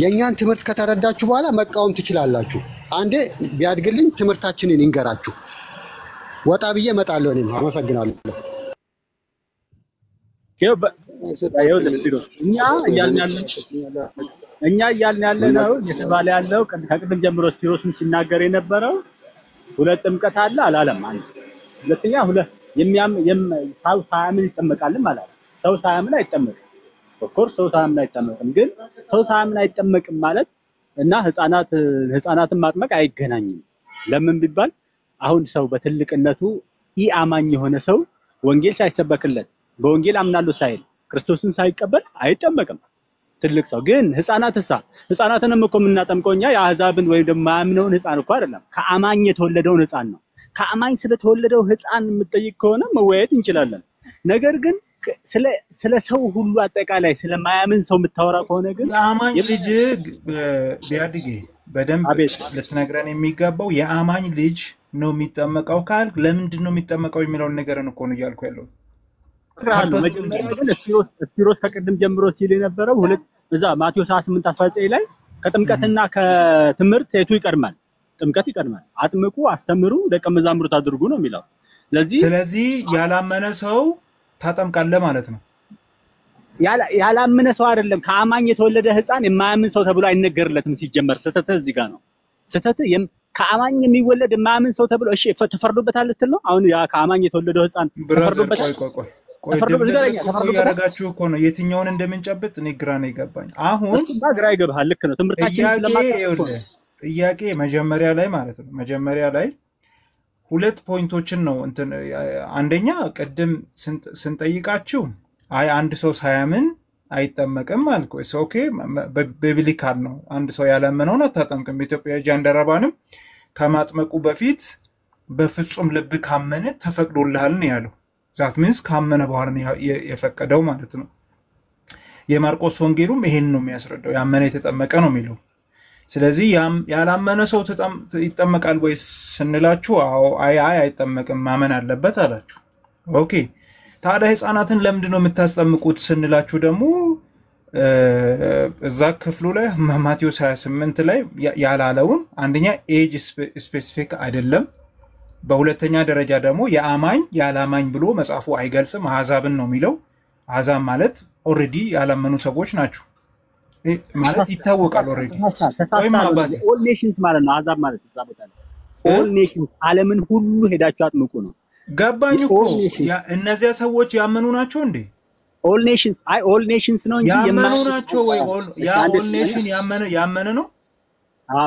የኛን ትምህርት ከተረዳችሁ በኋላ መቃወም ትችላላችሁ። አንዴ ቢያድግልኝ ትምህርታችንን ይንገራችሁ። ወጣ ብዬ እመጣለሁ። እኔም አመሰግናለሁ። እኛ እያልን ያለነው የተባለ ያለው ከቅድም ጀምሮ ስፒሮስን ሲናገር የነበረው ሁለት ጥምቀት አለ አላለም። አንድ ሁለተኛ ሰው ሳያምን ይጠመቃል ማለት ነው። ሰው ሳያምን አይጠመቅም። ኦፍ ኮርስ ሰው ሳያምን አይጠመቅም። ግን ሰው ሳያምን አይጠመቅም ማለት እና ህፃናትን ማጥመቅ አይገናኝም። ለምን ቢባል አሁን ሰው በትልቅነቱ ኢአማኝ የሆነ ሰው ወንጌል ሳይሰበክለት በወንጌል አምናለሁ ሳይል ክርስቶስን ሳይቀበል አይጠመቅም። ትልቅ ሰው ግን ህፃናትንም እኮ የምናጠምቀው እኛ የአሕዛብን ወይም ደግሞ ማያምነውን ህፃን እኮ አይደለም፣ ከአማኝ የተወለደውን ህፃን ነው። ከአማኝ ስለተወለደው ህፃን የምትጠይቅ ከሆነ መወያየት እንችላለን። ነገር ግን ስለ ሰው ሁሉ አጠቃላይ ስለማያምን ሰው የምታወራ ከሆነ ግን የአማኝ ልጅ ቢያድግ በደንብ ልትነግረን የሚገባው የአማኝ ልጅ ነው የሚጠመቀው ካልክ ለምንድን ነው የሚጠመቀው የሚለውን ነገርን እኮ ነው እያልኩ ያለው። መጀመሪያ ግን ስፒሮስ ከቅድም ጀምሮ ሲል የነበረው እዛ ማቴዎስ 28:19 ላይ ከጥምቀትና ከትምህርት የቱ ይቀድማል? ጥምቀት ይቀድማል። አጥምቁ፣ አስተምሩ፣ ደቀ መዛሙርት አድርጉ ነው የሚለው። ስለዚህ ያላመነ ሰው ታጠምቃለህ ማለት ነው። ያላመነ ሰው አይደለም። ከአማኝ የተወለደ ህፃን የማያምን ሰው ተብሎ አይነገርለትም። ሲጀመር ስተተ እዚህ ጋር ነው። ስተተ ከአማኝ የሚወለድ የማያምን ሰው ተብሎ እሺ ተፈርዶበታል ልትል ነው። አሁን ያ ከአማኝ የተወለደው ህፃን ተፈርዶበታል። ቆይ ያረጋችሁ እኮ ነው የትኛውን እንደምንጨብጥ እኔ ግራ ነው ይገባኝ። አሁን ግራ ይገባል። ልክ ነው። ትምህርታችን ስለማታውቁ ጥያቄ መጀመሪያ ላይ ማለት ነው። መጀመሪያ ላይ ሁለት ፖይንቶችን ነው አንደኛ ቅድም ስንጠይቃችሁ አይ አንድ ሰው ሳያምን አይጠመቅም አልኩ። ኦኬ በቢብሊካል ነው። አንድ ሰው ያላመነውን አታጠምቅም። በኢትዮጵያ ጃንደረባንም ከማጥመቁ በፊት በፍጹም ልብ ካመነ ተፈቅዶልሃል ነው ያለው። ዛት ሚንስ ካመነ በኋላ ነው የፈቀደው ማለት ነው። የማርቆስ ወንጌሉም ይሄን ነው የሚያስረዳው። ያመነ የተጠመቀ ነው የሚለው። ስለዚህ ያላመነ ሰው ይጠመቃል ወይ ስንላችሁ አዎ አይጠመቅም ማመን አለበት አላችሁ። ኦኬ ታዲያ ህፃናትን ለምንድን ነው የምታስጠምቁት ስንላችሁ ደግሞ እዛ ክፍሉ ላይ ማቴዎስ 28 ላይ ያላለውን አንደኛ ኤጅ ስፔሲፊክ አይደለም፣ በሁለተኛ ደረጃ ደግሞ የአማኝ ያላማኝ ብሎ መጽሐፉ አይገልጽም። አሕዛብን ነው የሚለው። አሕዛብ ማለት ኦልሬዲ ያላመኑ ሰዎች ናቸው ማለት ይታወቃል። ኦልሬዲ ኦል ኔሽንስ ማለት ነው። አሕዛብ ማለት ይዛበታል። ኦል ኔሽንስ ዓለምን ሁሉ ሄዳችሁ አጥምቁ ነው። ገባኝ እኮ እነዚያ ሰዎች ያመኑ ናቸው እንዴ? ኦል ኔሽንስ ነው እንጂ ያመኑ ናቸው ወይ? ኦል ኔሽን ያመነ ነው?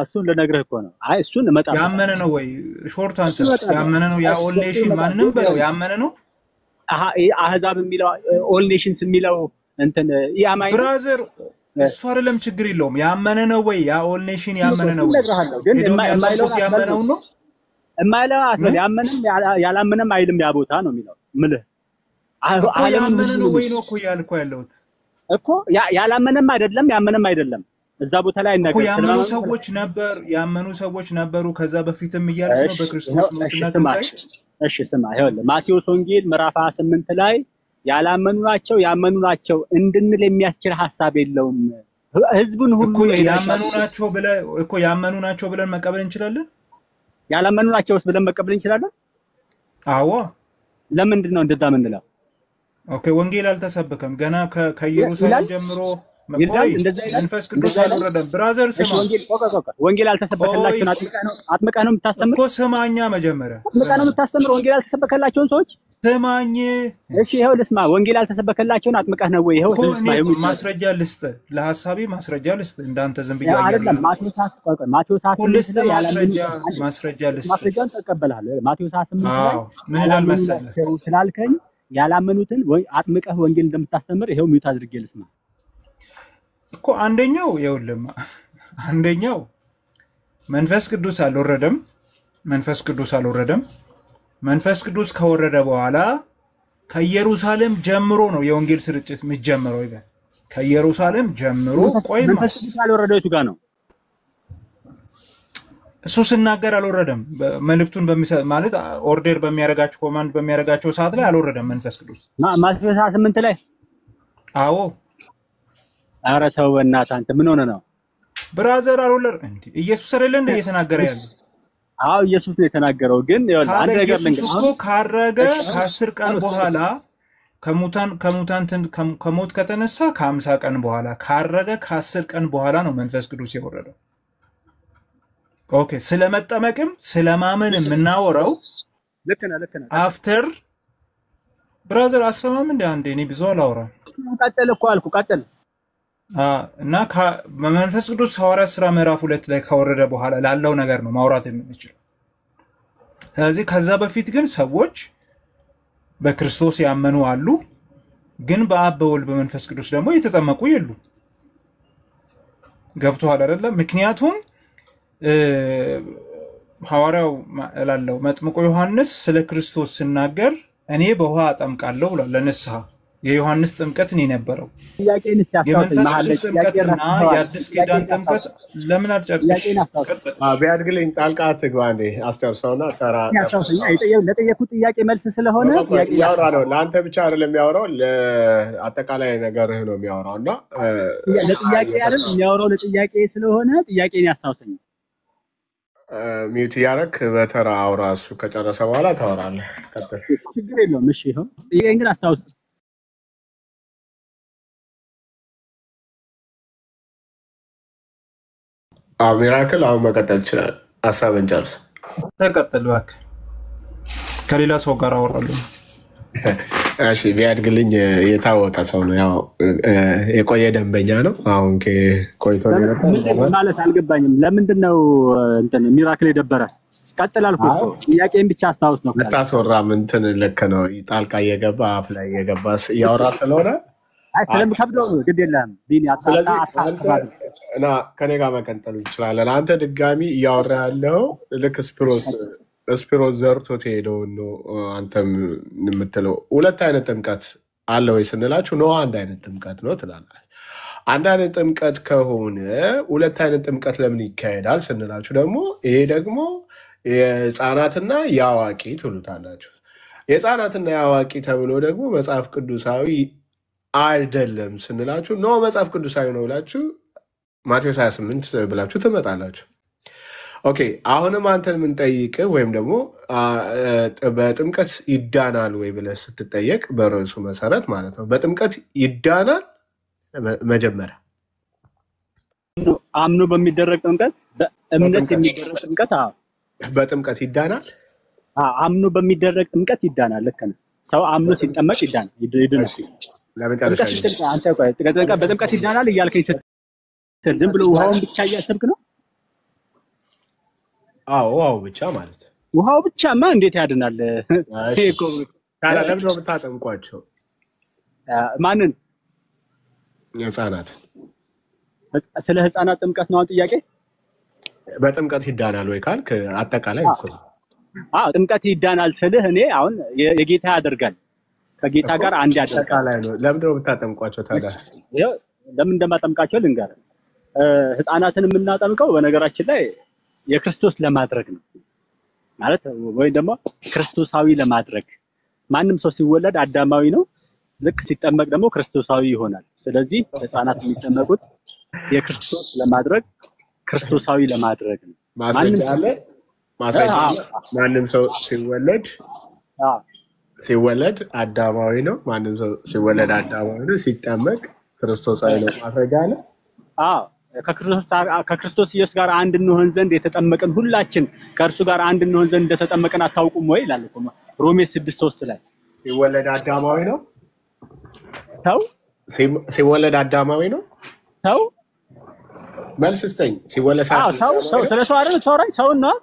እሱን ልነግርህ እኮ ነው። እሱን እመጣለሁ። ያመነ ነው ወይ? ሾርት አንሰር ያመነ ነው። ያ ኦል ኔሽን ማንንም በለው ያመነ ነው። አሕዛብ የሚለው ኦል ኔሽንስ የሚለው ያማኝ ብራዘር እሱ አይደለም ችግር የለውም። ያመነ ነው ወይ? ያ ኦል ኔሽን ያመነ ነው ወይ? ግን ያመነው ነው የማይለው አትበል። ያላመነም አይልም ያ ቦታ ነው የሚለው ምልህ ያመነ ነው ወይ ነው እኮ ያልኩ ያለሁት እኮ ያላመነም አይደለም ያመነም አይደለም። እዛ ቦታ ላይ እኮ ያመኑ ሰዎች ነበሩ ከዛ በፊትም እያለ ነው በክርስቶስ ሞትና ትንሣኤ። እሺ ስማ፣ ይኸውልህ ማቴዎስ ወንጌል ምዕራፍ 28 ላይ ያላመኑ ናቸው እንድንል የሚያስችል ሐሳብ የለውም። ህዝቡን ሁሉ ያመኑ ናቸው ብለን መቀበል እንችላለን። ያላመኑ ናቸውስ ብለን መቀበል እንችላለን? አዎ። ለምንድን ነው እንደዛ የምንለው? ኦኬ ወንጌል አልተሰበከም ገና ከኢየሩሳሌም ጀምሮ መንፈስ ቅዱስ አልወረደም። ብራዘር ስማ፣ ወንጌል አልተሰበከላቸውን አጥምቀህ ነው የምታስተምር እኮ። ስማኛ መጀመሪያ አጥምቀህ ነው የምታስተምር ወንጌል አልተሰበከላቸውን ሰዎች ስማኝ። እሺ ይኸው ልስማ። ወንጌል አልተሰበከላቸውን አጥምቀህ ነው ወይ? ይኸው ማስረጃ ልስጥ፣ ለሐሳቤ ማስረጃ ልስጥ። እንዳንተ ዝም ብዬ አይደለም። ማቴዎስ 28 ላይ ማስረጃ ልስጥ። ማስረጃን ተቀበልሃለሁ። ማቴዎስ 28 ላይ ምን ይላል መሰለህ ስላልከኝ ያላመኑትን ወይ አጥምቀህ ወንጌል እንደምታስተምር ይኸው ሚውት አድርጌ ልስማ እኮ። አንደኛው መንፈስ ቅዱስ አልወረደም። መንፈስ ቅዱስ ከወረደ በኋላ ከኢየሩሳሌም ጀምሮ ነው የወንጌል ስርጭት የሚጀምረው ይላል። ከኢየሩሳሌም ጀምሮ መንፈስ ቅዱስ አልወረደው የቱ ጋር ነው? እሱ ሲናገር አልወረደም። መልእክቱን ማለት ኦርደር በሚያደርጋቸው ኮማንድ በሚያደርጋቸው ሰዓት ላይ አልወረደም መንፈስ ቅዱስ። ማቴዎስ 28 ላይ አዎ። ኧረ ተው በእናትህ አንተ ምን ሆነ ነው ብራዘር? አልወረደ እንዴ? ኢየሱስ አይደለ እንደ እየተናገረ ያለው? አዎ ኢየሱስ ነው የተናገረው። ግን አንድ ነገር ኢየሱስ እኮ ካረገ ከ10 ቀን በኋላ ከሞት ከተነሳ ከ50 ቀን በኋላ ካረገ ከ10 ቀን በኋላ ነው መንፈስ ቅዱስ የወረደው። ኦኬ ስለመጠመቅም ስለማመን የምናወራው ልክ ነህ አፍተር ብራዘር አሰማም እንደ አንዴ እኔ ብዙ አላወራም። ቀጥል እኮ አልኩ ቀጥል። እና በመንፈስ ቅዱስ ሐዋርያት ሥራ ምዕራፍ 2 ላይ ከወረደ በኋላ ላለው ነገር ነው ማውራት የምንችለው። ስለዚህ ከዛ በፊት ግን ሰዎች በክርስቶስ ያመኑ አሉ፣ ግን በአብ በወልድ በመንፈስ ቅዱስ ደግሞ የተጠመቁ የሉ። ገብቶሃል አይደለ? ምክንያቱም ሐዋርያው እላለሁ መጥምቁ ዮሐንስ ስለ ክርስቶስ ሲናገር እኔ በውሃ አጠምቃለሁ ብሏል ለንስሐ። የዮሐንስ ጥምቀት ነው የነበረው። የመንፈስ ቅዱስ ጥምቀትና የአዲስ ኪዳን ጥምቀት ለምን አልጨርቅሽ? ቢያድግልኝ ጣልቃ አትግባ እንዴ አስጨርሰውና ተራ ለጠየኩት ጥያቄ መልስ ስለሆነ ያወራ ነው። ለአንተ ብቻ አይደለም የሚያወራው ለአጠቃላይ ነገርህ ነው የሚያወራው። እና ለጥያቄ አይደል የሚያወራው ለጥያቄ ስለሆነ ጥያቄን ያስታውሰኝ። ሚውት እያደረክ በተራ አውራ። እሱ ከጨረሰ በኋላ ታወራለህ። ቀጥል። ችግር የለውም። እሺ ይሁን። ጥያቄን ግን አስታውስ። ሚራክል አሁን መቀጠል ይችላል። ሀሳብን ጨርስ። ተቀጥል እባክህ። ከሌላ ሰው ጋር አወራለሁ። እሺ ቢያድግልኝ የታወቀ ሰው ነው። ያው የቆየ ደንበኛ ነው። አሁን ቆይቶ ነው ማለት አልገባኝም። ለምንድን ነው እንትን ሚራክል የደበረ? ቀጥል አልኩ እኮ ጥያቄን ብቻ አስታውስ ነው። አታስወራም። እንትን ልክ ነው። ጣልቃ እየገባ አፍ ላይ እየገባ እያወራ ስለሆነ ስለምከብደው ግድ የለህም ቢኒ እና ከኔ ጋር መቀጠል እንችላለን። አንተ ድጋሚ እያወራ ያለው ልክ ስፒሮስ ዘርቶት ሄደውን ነው አንተም የምትለው። ሁለት አይነት ጥምቀት አለ ወይ ስንላችሁ ነው አንድ አይነት ጥምቀት ነው ትላላችሁ። አንድ አይነት ጥምቀት ከሆነ ሁለት አይነት ጥምቀት ለምን ይካሄዳል ስንላችሁ ደግሞ ይሄ ደግሞ የህፃናትና የአዋቂ ትሉታላችሁ። የህፃናትና የአዋቂ ተብሎ ደግሞ መጽሐፍ ቅዱሳዊ አይደለም ስንላችሁ ነው መጽሐፍ ቅዱሳዊ ነው ብላችሁ ማቴዎስ 28 ብላችሁ ትመጣላችሁ። ኦኬ አሁንም አንተን የምንጠይቅህ ወይም ደግሞ በጥምቀት ይዳናል ወይ ብለህ ስትጠየቅ በርዕሱ መሰረት ማለት ነው በጥምቀት ይዳናል መጀመሪያ አምኖ በሚደረግ ጥምቀት በእምነት የሚደረግ ጥምቀት በጥምቀት ይዳናል። አምኖ በሚደረግ ጥምቀት ይዳናል። ልክ ነው። ሰው አምኖ ሲጠመቅ ይዳናል። በጥምቀት ይዳናል እያልከኝ ዝም ብሎ ውሃውን ብቻ እያሰብክ ነው? ውሃው ብቻ ማለት ውሃው ብቻማ እንዴት ያድናል? ለምንድን ነው የምታጠምቋቸው? ማንን? ህፃናት። ስለ ህፃናት ጥምቀት ነው ጥያቄ? በጥምቀት ይዳናል ወይ ካልክ አጠቃላይ ጥምቀት ይዳናል ስልህ እኔ አሁን የጌታ ያደርጋል ከጌታ ጋር አንድ ያደርጋል። አጠቃላይ ነው። ለምንድን ነው የምታጠምቋቸው ታዲያ? ለምን እንደማጠምቃቸው ልንገርህ። ህፃናትን የምናጠምቀው በነገራችን ላይ የክርስቶስ ለማድረግ ነው ማለት ወይ ደግሞ ክርስቶሳዊ ለማድረግ። ማንም ሰው ሲወለድ አዳማዊ ነው፣ ልክ ሲጠመቅ ደግሞ ክርስቶሳዊ ይሆናል። ስለዚህ ህፃናት የሚጠመቁት የክርስቶስ ለማድረግ ክርስቶሳዊ ለማድረግ ነው። ማንም ሰው ሲወለድ አዳማዊ ነው። ማንም ሰው ሲወለድ አዳማዊ ነው፣ ሲጠመቅ ክርስቶሳዊ ነው። ማስረጃ አለ። ከክርስቶስ ኢየሱስ ጋር አንድ እንሆን ዘንድ የተጠመቅን ሁላችን ከእርሱ ጋር አንድ እንሆን ዘንድ እንደተጠመቅን አታውቁም ወይ ይላል እኮ ሮሜ 6:3 ላይ። ሲወለድ አዳማዊ ነው። ሰው ሲወለድ አዳማዊ ነው። ሰው መልስ ስጠኝ። ሲወለድ ሰው ስለሰው አይደል ተወራኝ ሰው ነው።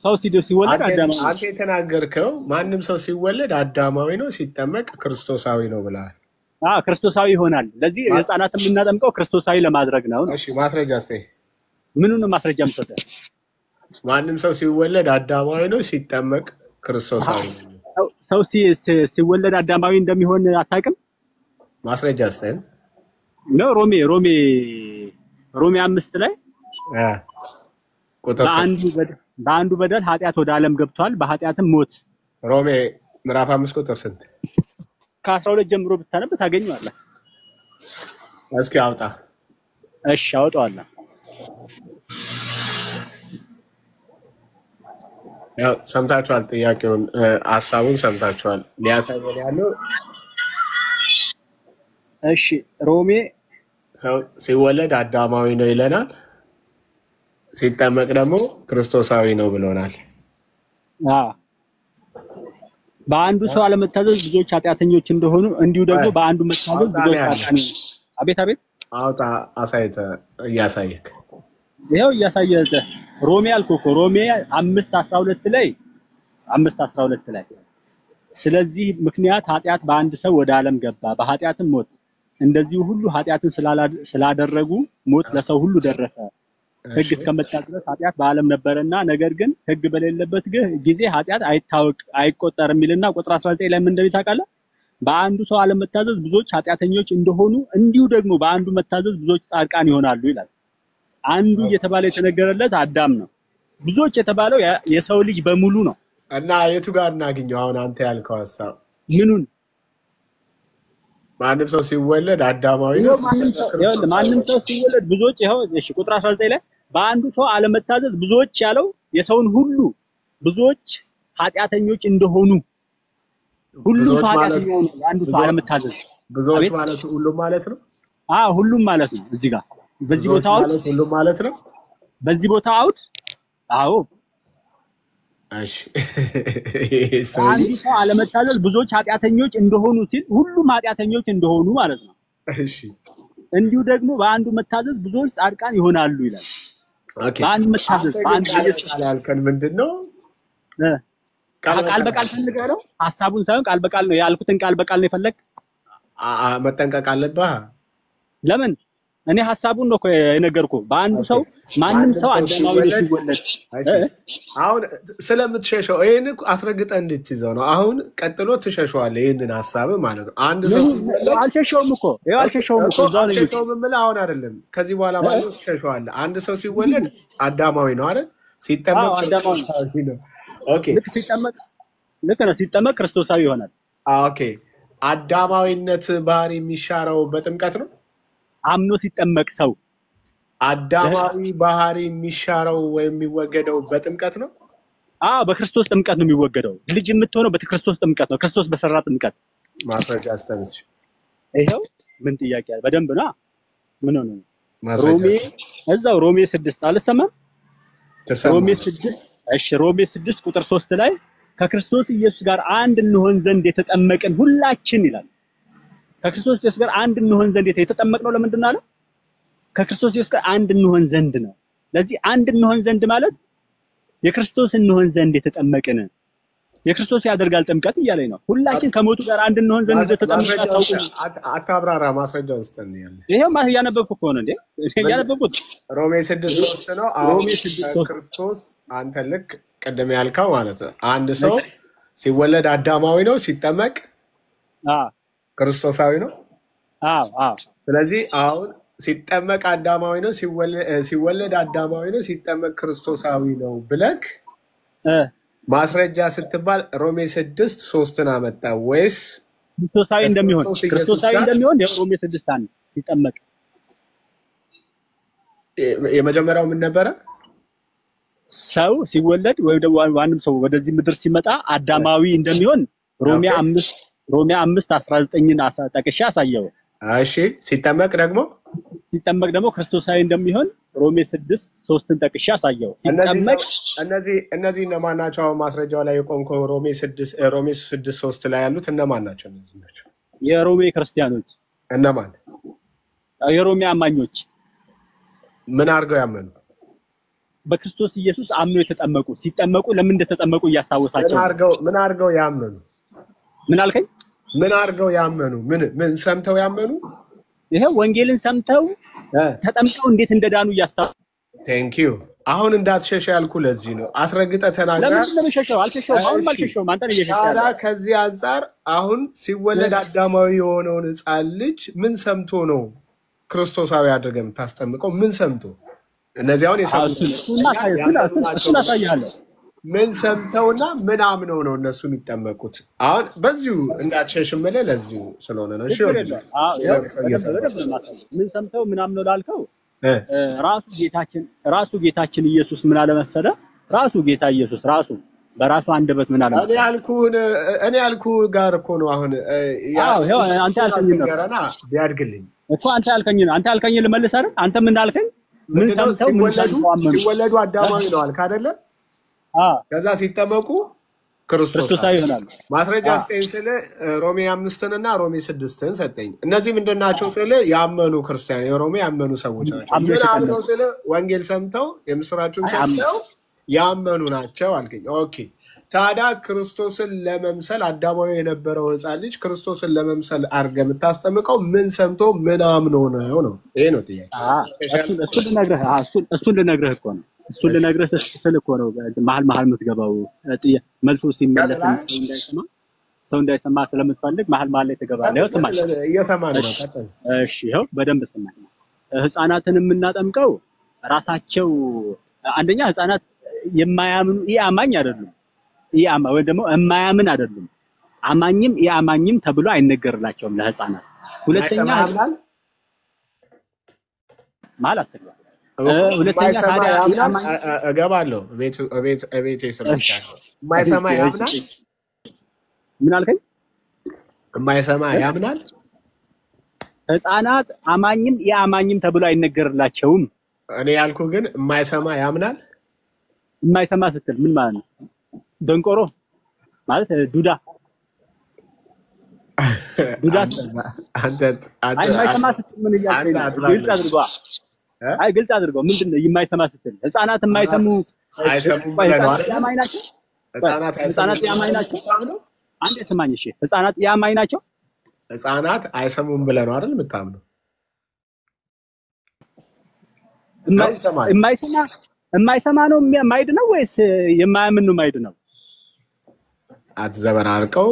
ሰው ሲወለድ አዳማዊ ነው። አንተ የተናገርከው ማንም ሰው ሲወለድ አዳማዊ ነው፣ ሲጠመቅ ክርስቶሳዊ ነው ብለሃል። ክርስቶሳዊ ይሆናል። ለዚህ ህፃናት የምናጠምቀው ክርስቶሳዊ ለማድረግ ነው። እሺ ማስረጃ እስኪ። ምኑን ማስረጃ መስጠት? ማንም ሰው ሲወለድ አዳማዊ ነው፣ ሲጠመቅ ክርስቶሳዊ ነው። ሰው ሲወለድ አዳማዊ እንደሚሆን አታውቅም? ማስረጃ እስኪ ነው። ሮሜ 5 ላይ በአንዱ በደል ኃጢአት ወደ ዓለም ገብቷል፣ በኃጢአትም ሞት። ሮሜ ምዕራፍ 5 ቁጥር ስንት? ከ12 ጀምሮ ብታነብ ታገኘዋለህ። እስኪ አውጣ። እሺ አውጣዋለሁ። ያው ሰምታችኋል፣ ጥያቄውን ሐሳቡን ሰምታችኋል። ሊያሳየን ያለው እሺ ሮሜ ሰው ሲወለድ አዳማዊ ነው ይለናል፣ ሲጠመቅ ደግሞ ክርስቶሳዊ ነው ብሎናል። በአንዱ ሰው አለመታዘዝ ብዙዎች ኃጢአተኞች እንደሆኑ እንዲሁ ደግሞ በአንዱ መታዘዝ ብዙዎች ኃጢአተኞች። አቤት አቤት አውጣ አሳይተ እያሳየክ ይሄው እያሳየተ ሮሜ አልኩህ እኮ ሮሜ 5:12 ላይ ስለዚህ ምክንያት ኃጢአት በአንድ ሰው ወደ ዓለም ገባ፣ በኃጢአትም ሞት፣ እንደዚህ ሁሉ ኃጢአትን ስላደረጉ ሞት ለሰው ሁሉ ደረሰ። ሕግ እስከመጣ ድረስ ኃጢአት በዓለም ነበርና ነገር ግን ሕግ በሌለበት ጊዜ ኃጢአት አይቆጠርም ይልና ቁጥር 19 ላይ ምን እንደሚል ታውቃለህ? በአንዱ ሰው አለመታዘዝ ብዙዎች ኃጢአተኞች እንደሆኑ እንዲሁ ደግሞ በአንዱ መታዘዝ ብዙዎች ጻድቃን ይሆናሉ ይላል። አንዱ እየተባለ የተነገረለት አዳም ነው። ብዙዎች የተባለው የሰው ልጅ በሙሉ ነው። እና የቱ ጋር እናገኘው? አሁን አንተ ያልከው ሐሳብ ምኑን? ማንም ሰው ሲወለድ አዳማዊ ነው። ማንም ሰው ሲወለድ ብዙዎች ይሄው እሺ ቁጥር 19 ላይ በአንዱ ሰው አለመታዘዝ ብዙዎች ያለው የሰውን ሁሉ ብዙዎች ኃጢአተኞች እንደሆኑ ሁሉ ኃጢአተኛ ነው። አንዱ ሰው አለመታዘዝ ብዙዎች ማለት ሁሉም ማለት ነው። ሁሉም ማለት ነው። እዚህ ጋር በዚህ ቦታ አውት ሁሉም ማለት ነው። በዚህ ቦታ አውት እሺ አንዱ ሰው አለመታዘዝ ብዙዎች ኃጢአተኞች እንደሆኑ ሲል ሁሉም ኃጢአተኞች እንደሆኑ ማለት ነው። እሺ እንዲሁ ደግሞ በአንዱ መታዘዝ ብዙዎች ጻድቃን ይሆናሉ ይላል። ኦኬ በአንዱ መታዘዝ በአንዱ ያልከን ምንድነው? ቃል በቃል ፈልገህ ነው? ሐሳቡን ሳይሆን ቃል በቃል ነው ያልኩትን ቃል በቃል ነው የፈለግ? መጠንቀቅ አለብህ። ለምን? እኔ ሐሳቡን ነው እኮ የነገርኩህ። በአንዱ ሰው ማንም ሰው አዳማዊ ሲወለድ አሁን ስለምትሸሸው ይሄን አስረግጠህ እንድትይዘው ነው። አሁን ቀጥሎ ትሸሸዋለህ ይሄንን ሐሳብ ማለት ነው። አንድ ሰው አልሸሸውም እኮ እዛው ነው የምልህ አሁን አይደለም። ከዚህ በኋላ ማለት ትሸሸዋለህ። አንድ ሰው ሲወለድ አዳማዊ ነው አይደል? ሲጠመቅ አዳማዊ ነው። ኦኬ ልክ ነው። ሲጠመቅ ክርስቶሳዊ ይሆናል። ኦኬ አዳማዊነት ባህሪ የሚሻረው በጥምቀት ነው። አምኖ ሲጠመቅ ሰው አዳማዊ ባህሪ የሚሻረው ወይም የሚወገደው በጥምቀት ነው። በክርስቶስ ጥምቀት ነው የሚወገደው። ልጅ የምትሆነው በክርስቶስ ጥምቀት ነው። ክርስቶስ በሰራ ጥምቀት። ማስረጃ አስተምጭ። ይሄው ምን ጥያቄ አለ? በደንብ ነው። ምን ሆነ? ሮሜ 6 አልሰማም? ሮሜ 6 እሺ ሮሜ 6 ቁጥር 3 ላይ ከክርስቶስ ኢየሱስ ጋር አንድ እንሆን ዘንድ የተጠመቅን ሁላችን ይላል። ከክርስቶስ ኢየሱስ ጋር አንድ እንሆን ዘንድ የተጠመቅነው ለምንድን ነው አለ? ከክርስቶስ ኢየሱስ ጋር አንድ እንሆን ዘንድ ነው። ለዚህ አንድ እንሆን ዘንድ ማለት የክርስቶስ እንሆን ዘንድ የተጠመቅን የክርስቶስ ያደርጋል ጥምቀት እያለኝ ነው። ሁላችን ከሞቱ ጋር አንድ እንሆን ዘንድ እንደተጠመቅን አታውቁም? አታብራራ፣ ማስረጃው ውስጥ ነው ያለ። ይሄው ማለት እያነበብኩ እኮ ነው እንዴ? እያነበብኩት ሮሜ 6:3 ነው። ሮሜ 6:3 ክርስቶስ አንተ ልክ ቀደም ያልከው ማለት ነው። አንድ ሰው ሲወለድ አዳማዊ ነው፣ ሲጠመቅ ክርስቶሳዊ ነው። ስለዚህ አሁን ሲጠመቅ አዳማዊ ነው፣ ሲወለድ አዳማዊ ነው፣ ሲጠመቅ ክርስቶሳዊ ነው ብለክ ማስረጃ ስትባል ሮሜ 6:3 አመጣ ወይስ ክርስቶሳዊ እንደሚሆን ሮሜ 6:1 ሲጠመቅ የመጀመሪያው ምን ነበረ? ሰው ሲወለድ ወይ ደግሞ ዋንም ሰው ወደዚህ ምድር ሲመጣ አዳማዊ እንደሚሆን ሮሜ 5:19ን ጠቅሼ አሳየው። እሺ ሲጠመቅ ደግሞ ክርስቶሳዊ እንደሚሆን ሮሜ 6:3ን ጠቅሼ አሳየው። ሲጠመቅ እነዚህ እነማን ናቸው? ማስረጃው ላይ የቆምከው ሮሜ 6:3 ላይ ያሉት እነማን ናቸው? እነዚህ ናቸው የሮሜ ክርስቲያኖች። እነማን? የሮሜ አማኞች። ምን አድርገው ያመኑ? በክርስቶስ ኢየሱስ አምነው የተጠመቁ። ሲጠመቁ ለምን እንደተጠመቁ እያስታወሳቸው። ምን አድርገው ያመኑ? ምን አልከኝ? ምን አድርገው ያመኑ? ምን ሰምተው ያመኑ? ይሄ ወንጌልን ሰምተው ተጠምቀው እንዴት እንደዳኑ እያስታወሱ። ቴንክ ዩ። አሁን እንዳትሸሽ ያልኩ ለዚህ ነው። አስረግጠህ ተናገር። ለምን እንደምሸሸው አልሸሸውም። አሁን አልሸሸውም። አንተ ነህ እየሸሸህ። ከዚህ አንፃር አሁን ሲወለድ አዳማዊ የሆነውን ሕፃን ልጅ ምን ሰምቶ ነው ክርስቶሳዊ አድርገህ የምታስጠምቀው? ምን ሰምቶ? እነዚህ አሁን እሱን አሳይሃለሁ። ምን ሰምተውና ምን አምነው ነው እነሱ የሚጠመቁት? አሁን በዚሁ እንዳትሸሽ የምልህ ለዚሁ ስለሆነ ነው። እሺ ምን ሰምተው ምን አምነው ላልከው ራሱ ጌታችን ኢየሱስ ምን አለ መሰለህ? ራሱ ጌታ ኢየሱስ ራሱ በራሱ አንደበት ምን አለ እኔ ያልኩህ ጋር እኮ ነው አሁን ይሄው አንተ ያልከኝ ነው ቢያድግልኝ እኮ አንተ ያልከኝ ልመልስ አይደል አንተ ምን አልከኝ ምን ሰምተው ምን ሲወለዱ አዳማዊ ነው አልክ አይደለ ከዛ ሲጠመቁ ክርስቶሳዊ ይሆናል ማስረጃ ስጠኝ ስለ ሮሜ 5 እና ሮሜ 6 ሰጠኝ እነዚህ ምንድናቸው ስለ ያመኑ ክርስቲያን የሮሜ ያመኑ ሰዎች ናቸው ምን አምነው ስለ ወንጌል ሰምተው የምስራቹን ሰምተው ያመኑ ናቸው አልከኝ ኦኬ ታዲያ ክርስቶስን ለመምሰል አዳማዊ የነበረው ሕፃን ልጅ ክርስቶስን ለመምሰል አርገ የምታስጠምቀው ምን ሰምቶ ምን አምኖ ነው ይሄ ነው ጥያቄ እሱን ልነግርህ እኮ ነው እሱን ልነግርህ ስል እኮ ነው መሀል የምትገባው መልሱ ሲመለስ ሰው እንዳይሰማ ስለምትፈልግ መሀል ላይ ትገባለህ ይኸው ስማኝ እየሰማን ነው እሺ ይኸው በደንብ ስማኝ ሕፃናትን የምናጠምቀው ራሳቸው አንደኛ ሕፃናት የማያምኑ ያማኝ አይደሉም ወይ ደግሞ የማያምን አይደሉም አማኝም ያማኝም ተብሎ አይነገርላቸውም ለሕፃናት ሁለተኛ ማለት ነው ሁለተኛ ታዲያ እገባለሁ ቤት ይሰማል የማይሰማ ያምናል ምን አልከኝ የማይሰማ ያምናል ሕፃናት አማኝም ያማኝም ተብሎ አይነገርላቸውም እኔ ያልኩ ግን የማይሰማ ያምናል የማይሰማ ስትል ምን ማለት ነው ደንቆሮ ማለት ዱዳ አንተ የማይሰማ ስትል ምን ይያልከኝ ግልጽ አድርገው ምንድነው የማይሰማ ስትል ሕፃናት የማይሰሙ ያማኝ ናቸው ሕፃናት ያማኝ ናቸው አንዴ ስማኝ እሺ ሕፃናት ያማኝ ናቸው ሕፃናት አይሰሙም ብለህ ነው አይደል የምታምነው የማይሰማ ነው ማይድ ነው ወይስ የማያምን ነው ማይድ ነው አትዘበራርቀው